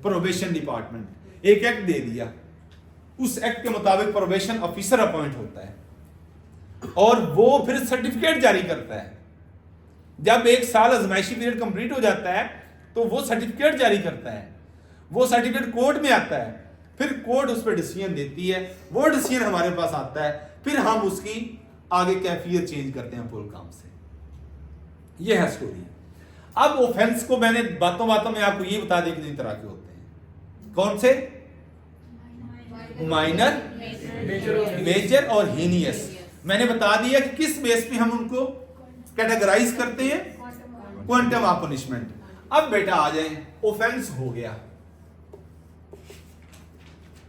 प्रोबेशन डिपार्टमेंट। एक एक्ट दे दिया उस एक्ट के मुताबिक प्रोबेशन ऑफिसर अपॉइंट होता है और वो फिर सर्टिफिकेट जारी करता है। जब 1 साल आजमाइशी पीरियड कंप्लीट हो जाता है तो वो सर्टिफिकेट जारी करता है, वो सर्टिफिकेट कोर्ट में आता है, फिर कोर्ट उस पर डिसीजन देती है, वो डिसीजन हमारे पास आता है, फिर हम उसकी आगे कैफियत चेंज करते हैं पूरे काम से। ये है स्टोरी। अब ऑफेंस को मैंने बातों बातों में आपको ये बता दिया कि 2 तरह के होते हैं। कौन से? माइनर, मेजर और हीनियस। मैंने बता दिया कि किस बेस पे हम उनको कैटेगराइज करते हैं, क्वांटम ऑफ पनिशमेंट। अब बेटा आ जाए, ऑफेंस हो गया।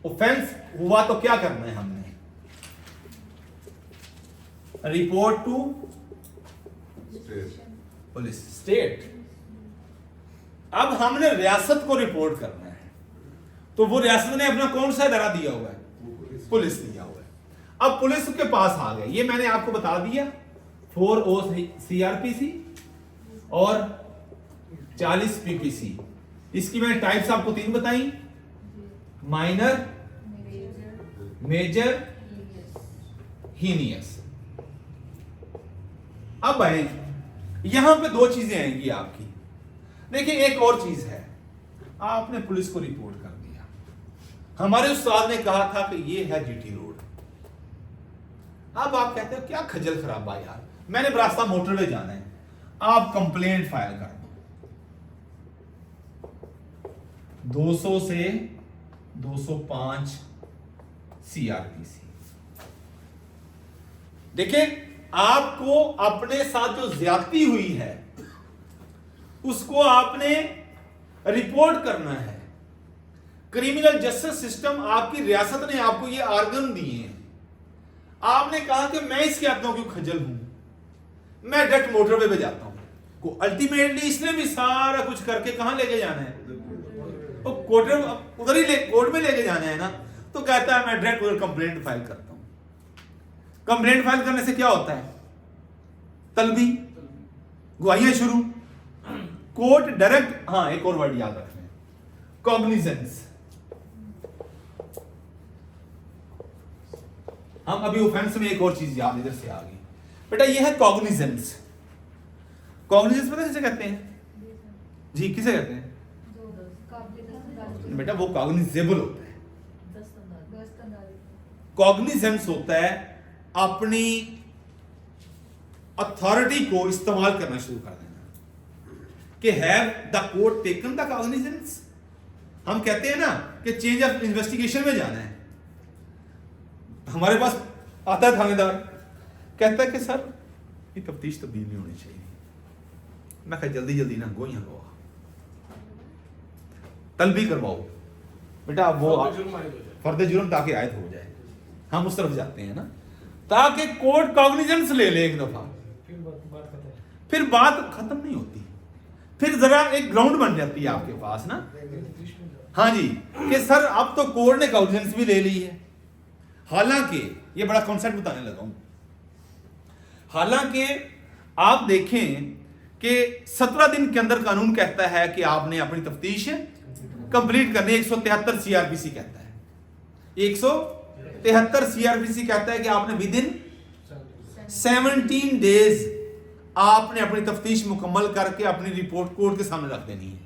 ऑफेंस हुआ तो क्या करना है हमने? Report to police state. अब हमने रियासत को रिपोर्ट करना है, तो वो रियासत ने अपना कौन सा इदारा दिया हुआ है? पुलिस दिया हुआ है। अब पुलिस के पास आ गए, ये मैंने आपको बता दिया 4 CRPC और 40 PPC। इसकी मैंने टाइप्स आपको 3 बताई, माइनर, मेजर, हीनियस। अब आए यहां पे 2 चीजें आएंगी आपकी। देखिए एक और चीज है, आपने पुलिस को रिपोर्ट कर दिया, हमारे उस्ताद ने कहा था कि ये है GT रोड। अब आप कहते हो क्या खजल खराबा यार, मैंने रास्ता मोटरवे जाना है, आप कंप्लेंट फाइल कर दो 200 से 205 CRPC। देखिए आपको अपने साथ जो ज्यादती हुई है उसको आपने रिपोर्ट करना है। क्रिमिनल जस्टिस सिस्टम, आपकी रियासत ने आपको ये आर्गन दिए हैं। आपने कहा कि मैं इसके हाथों क्यों खजल हूं, मैं डायरेक्ट मोटरवे पे जाता हूं। को अल्टीमेटली इसने भी सारा कुछ करके कहां लेके जाना है? तो कोर्ट उधर ही कोर्ट में लेके जाना है ना। तो कहता है मैं डायरेक्ट उधर कंप्लेंट फाइल करता हूं। कंप्लेंट फाइल करने से क्या होता है? तलबी, गवाहियां शुरू, कोर्ट डायरेक्ट। हाँ एक और वर्ड याद रखना है, कॉग्निजेंस। हम अभी ऑफेंस में एक और चीज याद इधर से आ गई बेटा, ये है कॉग्निजेंस। कॉग्निजेंस पता किसे कहते हैं जी? किसे कहते हैं बेटा? वो कॉग्निजेबल होता है। कॉग्निजेंस होता है अपनी अथॉरिटी को इस्तेमाल करना शुरू कर देना कि have the court taken the cognizance. हम कहते हैं ना कि चेंज ऑफ इन्वेस्टिगेशन में जाना है, हमारे पास आता है थानेदार, कहता है कि सर ये तफ्तीश तब्दील नहीं होनी चाहिए। मैं कहा जल्दी जल्दी ना गोइयां गवा तलबी करवाओ बेटा, वो फर्द जुर्म ताकि आयद हो जाए। हम उस तरफ जाते हैं ना, ताकि कोर्ट कॉग्निजेंस ले ले एक दफा, फिर बात खत्म नहीं होती, फिर जरा एक ग्राउंड बन जाती है आपके पास ना। हाँ जी, कि सर अब तो कोर्ट ने कॉग्निजेंस भी ले ली है। हालांकि ये बड़ा कॉन्सेप्ट बताने लगा हूं, हालांकि आप देखें कि 17 दिन के अंदर कानून कहता है कि आपने अपनी तफ्तीश कंप्लीट करनी। 173 CRPC कहता है, 173 CRPC कहता है कि आपने विद इन 17 डेज आपने अपनी तफ्तीश मुकम्मल करके अपनी रिपोर्ट कोर्ट के सामने रख देनी है।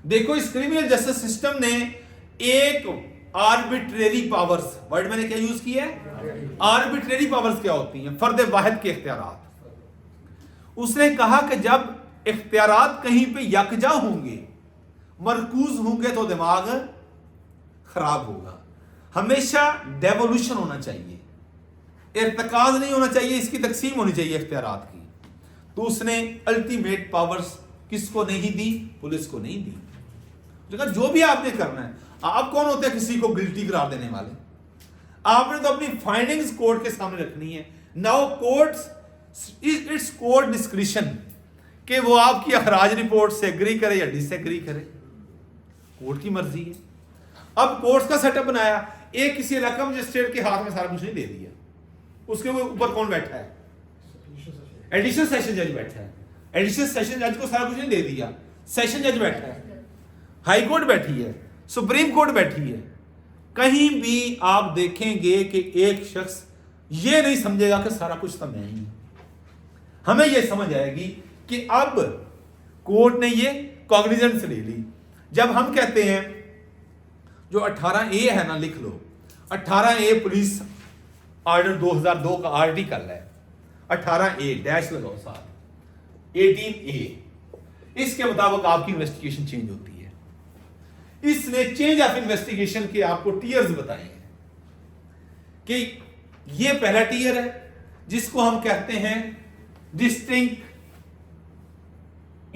देखो इस क्रिमिनल जस्टिस सिस्टम ने एक आर्बिट्रेरी पावर्स, वर्ड मैंने क्या यूज किया है? आर्बिट्रेरी पावर्स क्या होती हैं? फर्द वाहिद के इख्तियारात। उसने कहा कि जब इख्तियारात कहीं पे यकजा होंगे, मरकूज होंगे, तो दिमाग खराब होगा। हमेशा डेवोल्यूशन होना चाहिए, इर्तिकाज नहीं होना चाहिए, इसकी तकसीम होनी चाहिए इख्तियारात की। तो उसने अल्टीमेट पावर्स किसको नहीं दी? पुलिस को नहीं दी। जो भी आपने करना है, आप कौन होते हैं किसी को गिल्टी करार देने वाले? आपने तो अपनी फाइंडिंग्स कोर्ट के सामने रखनी है। Now court it's court discretion कि वो आपकी अखराज रिपोर्ट से एग्री करे या डिसएग्री करे, कोर्ट की मर्जी है। अब कोर्ट का सेटअप बनाया, एक किसी इलाका मजिस्ट्रेट के हाथ में सारा कुछ नहीं दे दिया, उसके ऊपर कौन बैठा है? एडिशनल सेशन जज बैठा है। एडिशनल सेशन जज को सारा कुछ नहीं दे दिया, सेशन जज बैठा है, हाई कोर्ट बैठी है, सुप्रीम कोर्ट बैठी है, कहीं भी आप देखेंगे कि एक शख्स ये नहीं समझेगा कि सारा कुछ तो मैं ही हूं। हमें ये समझ आएगी कि अब कोर्ट ने ये कॉग्निजेंस ले ली। जब हम कहते हैं जो 18A है ना, लिख लो 18A पुलिस ऑर्डर 2002 का आर्टिकल है, 18A डैश लगाओ साथ 18A, इसके मुताबिक आपकी इन्वेस्टिगेशन चेंज होती है। इसने चेंज ऑफ इन्वेस्टिगेशन के आपको टीयर्स बताए हैं कि ये पहला टीयर है जिसको हम कहते हैं डिस्टिंक्ट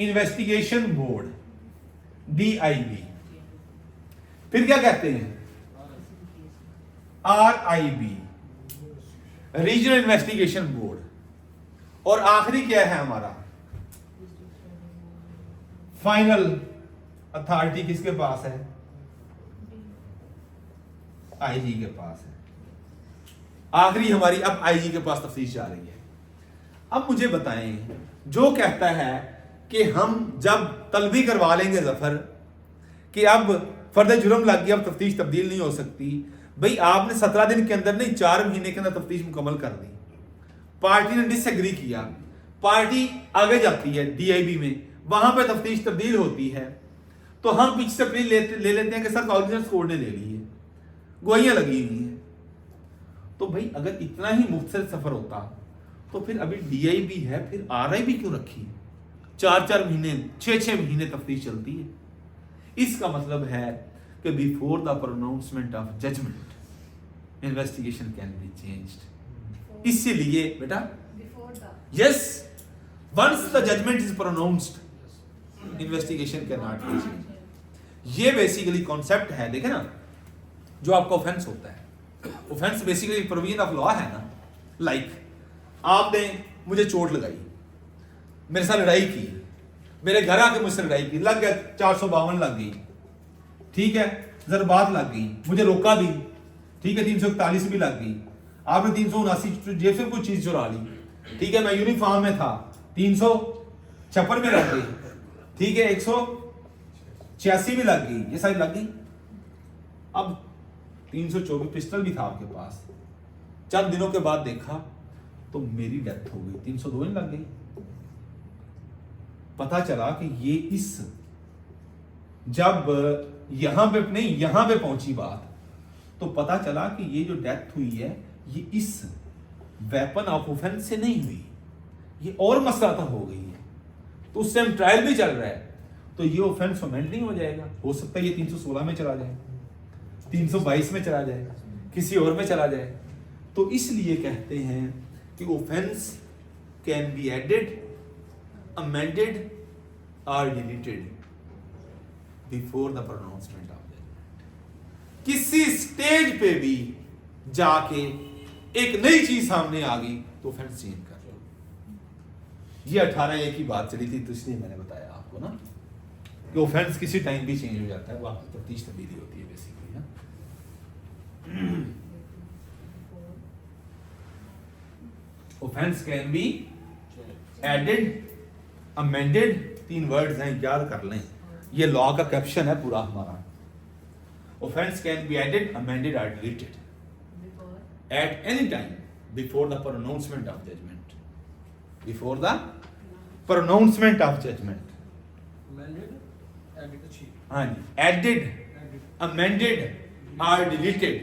इन्वेस्टिगेशन बोर्ड, DIB। फिर क्या कहते हैं RIB, रीजनल इन्वेस्टिगेशन बोर्ड, और आखिरी क्या है हमारा फाइनल अथॉरिटी किसके पास है? IG के पास है। आखिरी हमारी अब IG के पास तफ्तीश जा रही है। अब मुझे बताएं, जो कहता है कि हम जब तलबी करवा लेंगे जफर कि अब फर्द जुर्म लग गया, अब तफ्तीश तब्दील नहीं हो सकती, भाई आपने 17 दिन के अंदर नहीं 4 महीने के अंदर तफ्तीश मुकम्मल कर दी, पार्टी ने डिसएग्री किया, पार्टी आगे जाती है DIB में, वहां पे तफ्तीश तब्दील होती है, तो हम पीछे से अपील ले लेते हैं कि सर कॉग्निजेंस कोर्ट ने ले ली है, गवाहियां लगी हुई हैं। तो भाई अगर इतना ही मुख्तसर सफर होता तो फिर अभी DIB है, फिर RIB क्यों रखी है? 4-4 महीने 6-6 महीने तफ्तीश चलती है। इसका मतलब है कि before the pronouncement of judgment investigation can be changed. इसीलिए बेटा yes, once the judgment is pronounced investigation can not be changed. ये बेसिकली कॉन्सेप्ट है। देखे ना, जो आपका ऑफेंस होता है, offence basically provision of law है ना। लाइक आपने मुझे चोट लगाई, मेरे साथ लड़ाई की, मेरे घर आके मुझसे लड़ाई की, लग गया 452 लग गई, ठीक है, जरबात लग गई, मुझे रोका भी, ठीक है, 341 भी लग गई, आपने 379 जेब से कुछ चीज चुरा ली, ठीक है, मैं यूनिफॉर्म में था, 356 भी लग गई, ठीक है, 186 भी लग गई, ये सारी लग गई। अब 324 पिस्टल भी था आपके पास, चंद दिनों के बाद देखा तो मेरी डेथ हो गई, 302 लग गई। पता चला कि ये इस जब यहां पे नहीं यहां पे पहुंची बात, तो पता चला कि ये जो डेथ हुई है ये इस वेपन ऑफ ऑफेंस से नहीं हुई, ये और मसला तो हो गई है, तो उस टाइम ट्रायल भी चल रहा है, तो ये ऑफेंस अमेंड नहीं हो जाएगा। हो सकता है ये 316 में चला जाए, 322 में चला जाए, किसी और में चला जाए। तो इसलिए कहते हैं कि offence can be added, amended or deleted before the pronouncement of judgment। किसी स्टेज पे भी जाके एक नई चीज सामने आ गई तो ऑफेंस चेंज कर लो। ये 18A की बात चली थी, तो इसलिए मैंने बताया आपको ना कि ऑफेंस किसी टाइम भी चेंज हो जाता है, वो आपकी तफ्तीश तब्दीली होती है बेसिकली ना। Offence can be added, amended, 3 words हैं, याद कर लें, ये लॉ का कैप्शन है पूरा हमारा। Offence can be added, amended और deleted at any time before the pronouncement of judgement, before the pronouncement of judgement. हाँ जी, एडेड, अमेंडेड और deleted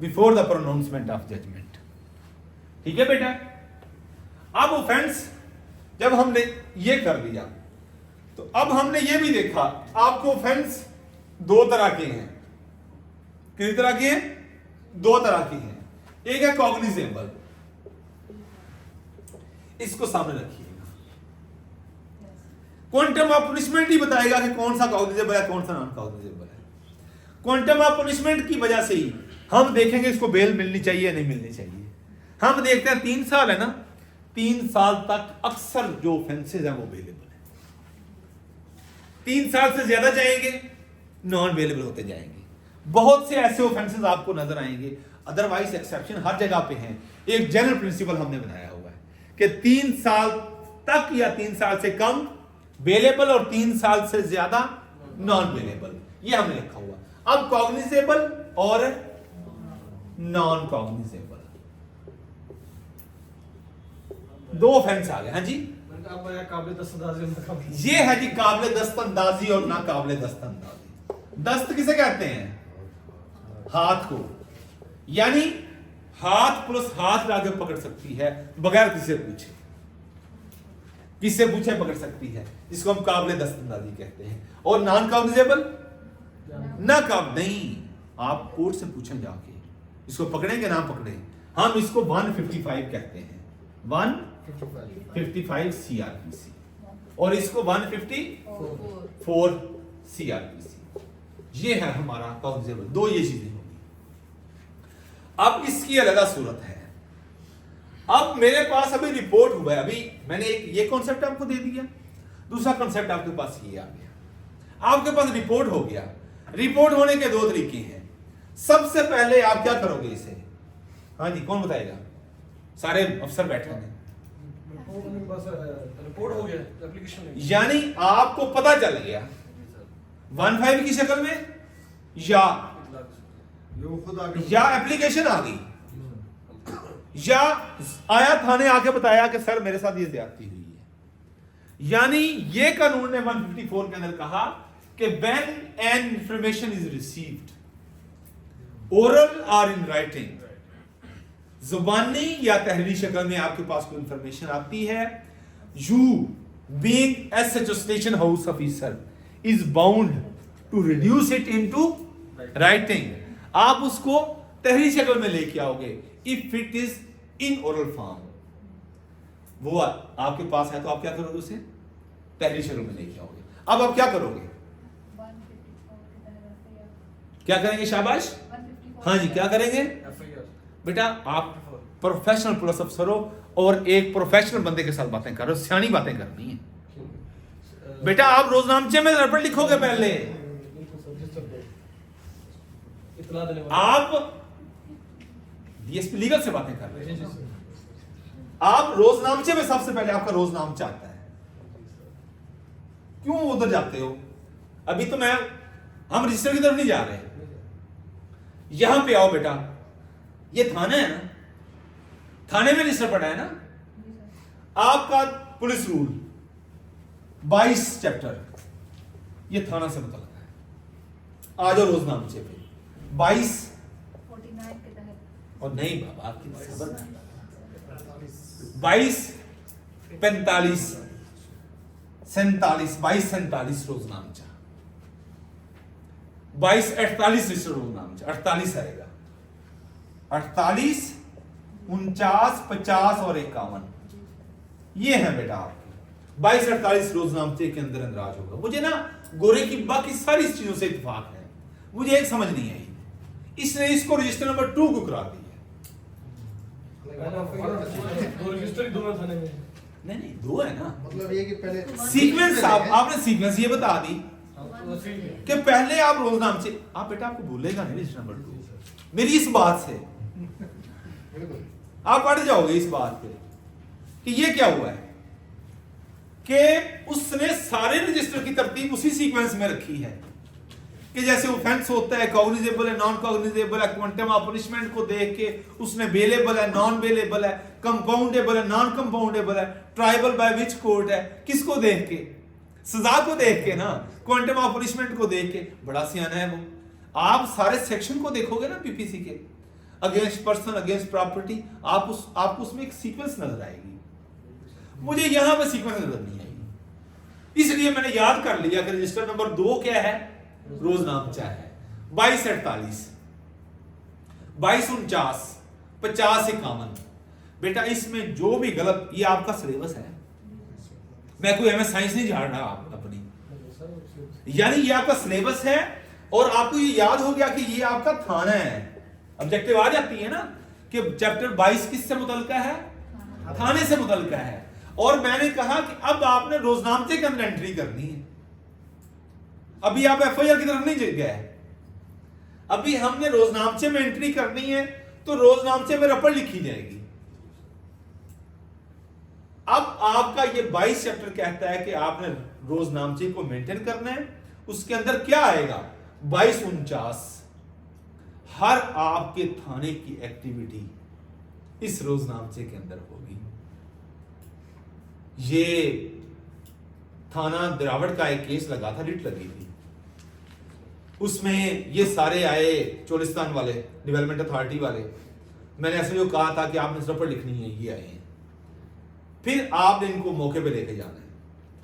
before the pronouncement of judgement. ठीक है बेटा। अब ऑफेंस जब हमने ये कर दिया, तो अब हमने ये भी देखा आपको ऑफेंस 2 तरह के हैं। कितनी तरह के हैं? 2 तरह के हैं। एक है कॉग्निजेबल, इसको सामने रखिएगा। क्वांटम ऑफ पनिशमेंट ही बताएगा कि कौन सा कॉग्निजेबल है, कौन सा नॉन कॉग्निजेबल है। क्वांटम ऑफ पनिशमेंट की वजह से ही हम देखेंगे इसको बेल मिलनी चाहिए या नहीं मिलनी चाहिए। हम देखते हैं 3 साल है ना, 3 साल तक अक्सर जो ऑफेंसेस हैं वो बेलेबल है। 3 साल से ज्यादा जाएंगे नॉन बेलेबल होते जाएंगे। बहुत से ऐसे ऑफेंसेस आपको नजर आएंगे, अदरवाइज एक्सेप्शन हर जगह पे हैं। एक जनरल प्रिंसिपल हमने बनाया हुआ है कि 3 साल तक या 3 साल से कम बेलेबल और 3 साल से ज्यादा नॉन बेलेबल, ये हमने रखा हुआ। अब कॉग्निजेबल और नॉन कॉग्निजेबल, दो ऑफेंस आ गए। हाँ जी, अब काबिल दस्तंदाजी और नाकाबिल। ये है जी काबिल दस्तंदाजी और ना काबिल दस्तंदाजी। दस्त किसे कहते हैं? हाथ को, यानी हाथ प्लस हाथ लाके पकड़ सकती है बगैर किसी पूछे, किससे पूछे पकड़ सकती है, जिसको हम काबिल दस्तंदाजी कहते हैं। और नॉन कॉग्निजेबल ना काम नहीं, आप कोर्ट से पूछें जाके, इसको पकड़ेंगे ना पकड़े, हम इसको 155 कहते हैं, 155 सीआरपीसी, और इसको 154 सीआरपीसी। ये है हमारा कॉग्निजेबल, दो ये चीजें होंगी। अब इसकी अलग सूरत है। अब मेरे पास अभी रिपोर्ट हुआ है, अभी मैंने एक ये कॉन्सेप्ट आपको दे दिया, दूसरा कॉन्सेप्ट आपके पास ये आ गया, आपके पास रिपोर्ट हो गया। रिपोर्ट होने के दो तरीके हैं। सबसे पहले आप क्या करोगे इसे? हाँ जी, कौन बताएगा? सारे अफसर बैठे हैं। रिपोर्ट हो गया, एप्लीकेशन यानी आपको पता चल गया 15 की शक्ल में या वो खुद आगे एप्लीकेशन आ गई, या आया थाने आके बताया कि सर मेरे साथ ये ज्यादती हुई है। यानी ये कानून ने 154 के अंदर कहा कि when an information is received oral और इन राइटिंग, जुबानी या तहरीरी शक्ल में आपके पास कोई इंफॉर्मेशन आती है, you being SHO station house officer is bound to reduce it into writing. आप उसको तहरीरी शक्ल में लेके आओगे if it is in oral form. वो आपके पास है तो आप क्या करोगे? उसे तहरीरी शक्ल में लेके आओगे। अब आप क्या करोगे? क्या करेंगे? शाबाश, हाँ जी, क्या करेंगे बेटा? आप प्रोफेशनल पुलिस अफसर हो और एक प्रोफेशनल बंदे के साथ बातें कर रहे हो, सियानी बातें करनी है बेटा। आप रोजनामचे में रपट लिखोगे पहले, आप डीएसपी लीगल से बातें कर रहे हैं, आप रोजनामचे में सबसे पहले आपका रोजनामचा आता है। क्यों उधर जाते हो? अभी तो हम रजिस्टर की तरफ नहीं जा रहे, यहां पे आओ बेटा। ये थाना है ना, थाने में रजिस्टर पड़ा है ना आपका। पुलिस रूल 22 चैप्टर, ये थाना से मुतल्लिक है। आ जाओ रोजनामचे पे 22 49 के तहत। और नहीं बाबा, आपकी 22 45 47 22 47 रोजनामचा, 22 48 रजिस्टर रोजनामचा, 48 आएगा, 48 49 50 और 51, ये है बेटा आपके 22 48 रोजनामचे के अंदर अंदराज होगा। मुझे ना गोरे की बाकी सारी चीजों से इत्तेफाक है, मुझे एक समझ नहीं आई, इसने इसको रजिस्टर नंबर 2 को करा दिया। दो रजिस्टर दोनों थाने में। नहीं दो है ना, मतलब ये कि पहले सीक्वेंस आपने सीक्वेंस ये बता दी कि पहले आप रोजनामचे, आप बेटा आपको भूलेगा नहीं रजिस्टर नंबर 2 मेरी इस बात से, बिल्कुल आप अड़ जाओगे इस बात पे कि ये क्या हुआ है कि उसने सारे रजिस्टर की तरतीब उसी सीक्वेंस में रखी है कि जैसे ऑफेंस होता है, कॉग्निजेबल है, नॉन कॉग्निजेबल है, क्वांटम ऑफ पनिशमेंट को देख के उसने बेलेबल है, नॉन बेलेबल है, कंपाउंडेबल है, नॉन कंपाउंडेबल है, ट्राइबल बाय विच कोर्ट है, किसको देख के? सजा को देख के ना, क्वांटम ऑफ पनिशमेंट को देख के। बड़ा सियाना है वो। आप सारे सेक्शन को देखोगे ना पीपीसी के, अगेंस्ट पर्सन, अगेंस्ट प्रॉपर्टी, आपको उसमें एक सीक्वेंस नजर आएगी। मुझे यहां पे सीक्वेंस नजर नहीं आई, इसलिए मैंने याद कर लिया कि रजिस्टर नंबर 2 क्या है? रोजनामचा है। 22 48 22 49 50 51। बेटा इसमें जो भी गलत, ये आपका सिलेबस है, मैं कोई एमएस साइंस नहीं झाड़ रहा आप अपनी, यानी ये आपका सिलेबस है और आपको ये याद हो गया कि ये आपका थाना है। ऑब्जेक्टिव आ जाती है ना कि चैप्टर 22 किससे मुतल्लिका है? थाने से मुतल्लिका है। और मैंने कहा कि अब आपने रोजनामचे के अंदर एंट्री करनी है। अभी आप एफआईआर की तरफ नहीं गए, अभी हमने रोजनामचे में एंट्री करनी है, तो रोजनामचे में रपट लिखी जाएगी। अब आपका ये 22 चैप्टर कहता है कि आपने रोजनामचे को मेंटेन करना है। उसके अंदर क्या आएगा? 2249 हर आपके थाने की एक्टिविटी इस रोजनामचे के अंदर होगी। ये थाना द्रावड़ का एक केस लगा था, रिट लगी थी, उसमें ये सारे आए चोलिस्तान वाले, डेवलपमेंट अथॉरिटी वाले। मैंने ऐसे जो कहा था कि आपने सिर्फ पर लिखनी है, ये आए हैं। फिर आपने इनको मौके पे लेके जाना है,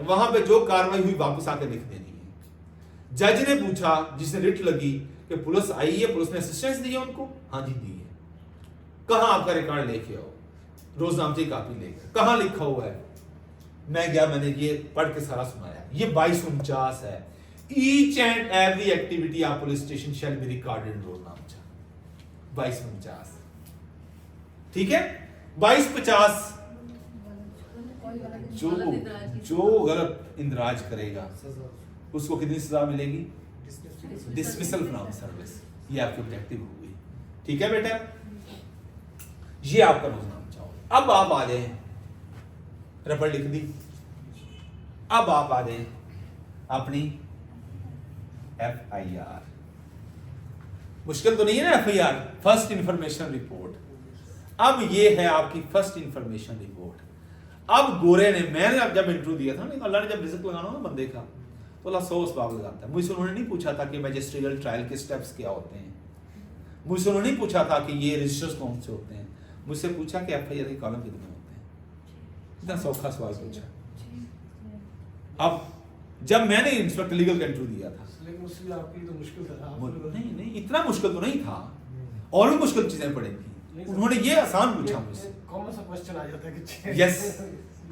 वहां पे जो कार्रवाई हुई वापस आकर लिख देनी है। जज ने पूछा, जिसने रिट लगी, कि पुलिस आई है, पुलिस ने असिस्टेंस दी है उनको? हाँ जी दी है। कहां आपका रिकॉर्ड लेके आओ, रोजनामचे की कॉपी लेकर, कहां लिखा हुआ है? मैं गया, मैंने ये पढ़ के सारा सुनाया। ये 2249 है। Each and every activity of police station shall be recorded in रोजनामचा। 2249, ठीक है। 2250 जो गलत इंदराज करेगा उसको कितनी सजा मिलेगी? Dismissal from service. ये आपकी ऑब्जेक्टिव होगी, ठीक है बेटा। ये आपका रोजनामचा होगा। अब आप आ जाए, रबड़ लिख दी। अब आप आ जाए अपनी FIR। मुश्किल तो नहीं है ना FIR, फर्स्ट इंफॉर्मेशन रिपोर्ट। अब ये है आपकी फर्स्ट इंफॉर्मेशन रिपोर्ट। अब गोरे ने, मैंने अब जब इंटरव्यू दिया था ना, अल्लाह ने जब रिजल्ट लगाना हो ना बंदे का, तो अल्लाह 100 असबाब लगाता है। मुझसे उन्होंने नहीं पूछा था कि मैजिस्ट्रियल ट्रायल के स्टेप्स क्या होते हैं, मुझसे उन्होंने नहीं पूछा था कि ये रजिस्टर्स कौन से होते हैं, मुझसे पूछा कि FIR के कॉलम कितने होते हैं। इतना सौखा सवाल पूछा। अब जब मैंने इंस्पेक्टर लीगल का इंटरव्यू दिया था, लेकिन उसमें आपकी तो मुश्किल था। नहीं इतना मुश्किल तो नहीं था, और भी मुश्किल चीजें पड़ी थी। उन्होंने ये आसान पूछा मुझसे। कौन सा क्वेश्चन आ जाता है कि यस,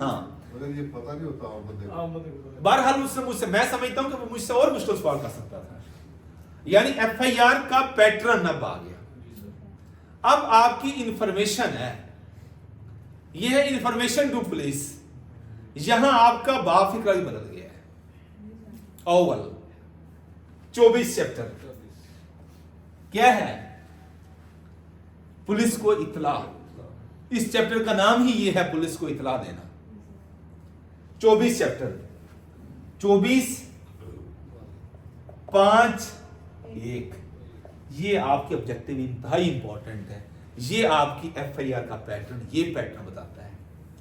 हाँ। मतलब ये पता नहीं होता आम बंदे को। बहरहाल उसने मुझसे, मैं समझता हूं कि वो मुझसे और मुश्किल सवाल कर सकता था। यानी FIR का पैटर्न अब आ गया। अब आपकी इंफॉर्मेशन है, यह है इंफॉर्मेशन टू पुलिस। यहां आपका बाफिक्रा भी बदल गया है। ओवल 24 चैप्टर क्या है? पुलिस को इतला। इस चैप्टर का नाम ही यह है, पुलिस को इतला देना। 24 चैप्टर, 24(5)(1) ये आपके ऑब्जेक्टिव इंतहाई इंपॉर्टेंट है। ये आपकी FIR का पैटर्न, ये पैटर्न बताता है।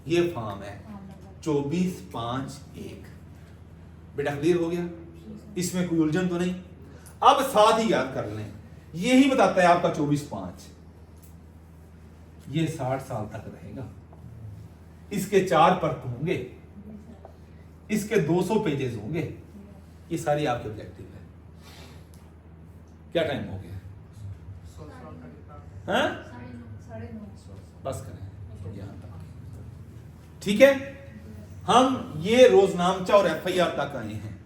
ये फॉर्म है 24(5)(1। बेटा क्लियर हो गया? इसमें कोई उलझन तो नहीं। अब साथ ही याद कर लें, यही बताता है आपका 24(5). ये 60 साल तक रहेगा। इसके 4 परत होंगे, इसके 200 पेजेस होंगे। ये सारी आपके ऑब्जेक्टिव है। क्या टाइम हो गया? हाँ? 9:30। बस करें यहां तक, ठीक है। हम ये रोजनामचा और FIR तक आए हैं।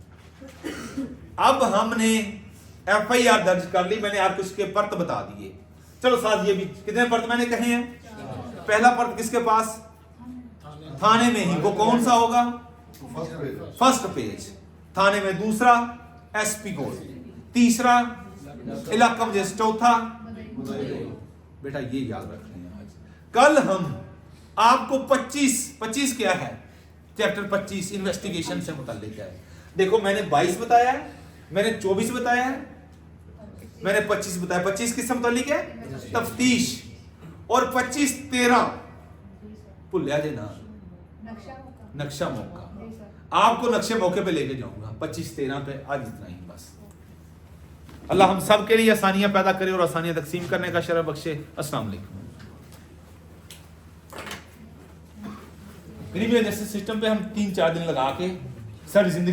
अब हमने FIR दर्ज कर ली, मैंने आपको इसके परत बता दिए। चलो साथ ये भी, कितने परत मैंने कहे हैं? पहला परत किसके पास? थाने में ही। वो कौन सा होगा? फर्स्ट पेज थाने में। दूसरा SP कोड, तीसरा इलाका मजिस्ट्रेट, चौथा बेटा ये याद रख रहे हैं। आज कल हम आपको 25 क्या है? चैप्टर 25 इन्वेस्टिगेशन से मुताल्लिक है। देखो मैंने 22 बताया है, मैंने 24 बताया है, मैंने 25 बताया। 25 किससे मुताल्लिक है? तफ्तीश। और 25-13 भुलिया जे ना, नक्शा मौका। आपको नक्शे मौके पे लेके जाऊंगा 25-13 पे। आज इतना ही बस। अल्लाह हम सब के लिए आसानियां पैदा करे और आसानियां तकसीम करने का शरफ बख्शे। अस्सलाम वालेकुम। सिस्टम पे हम 3-4 दिन लगा के सारी जिंदगी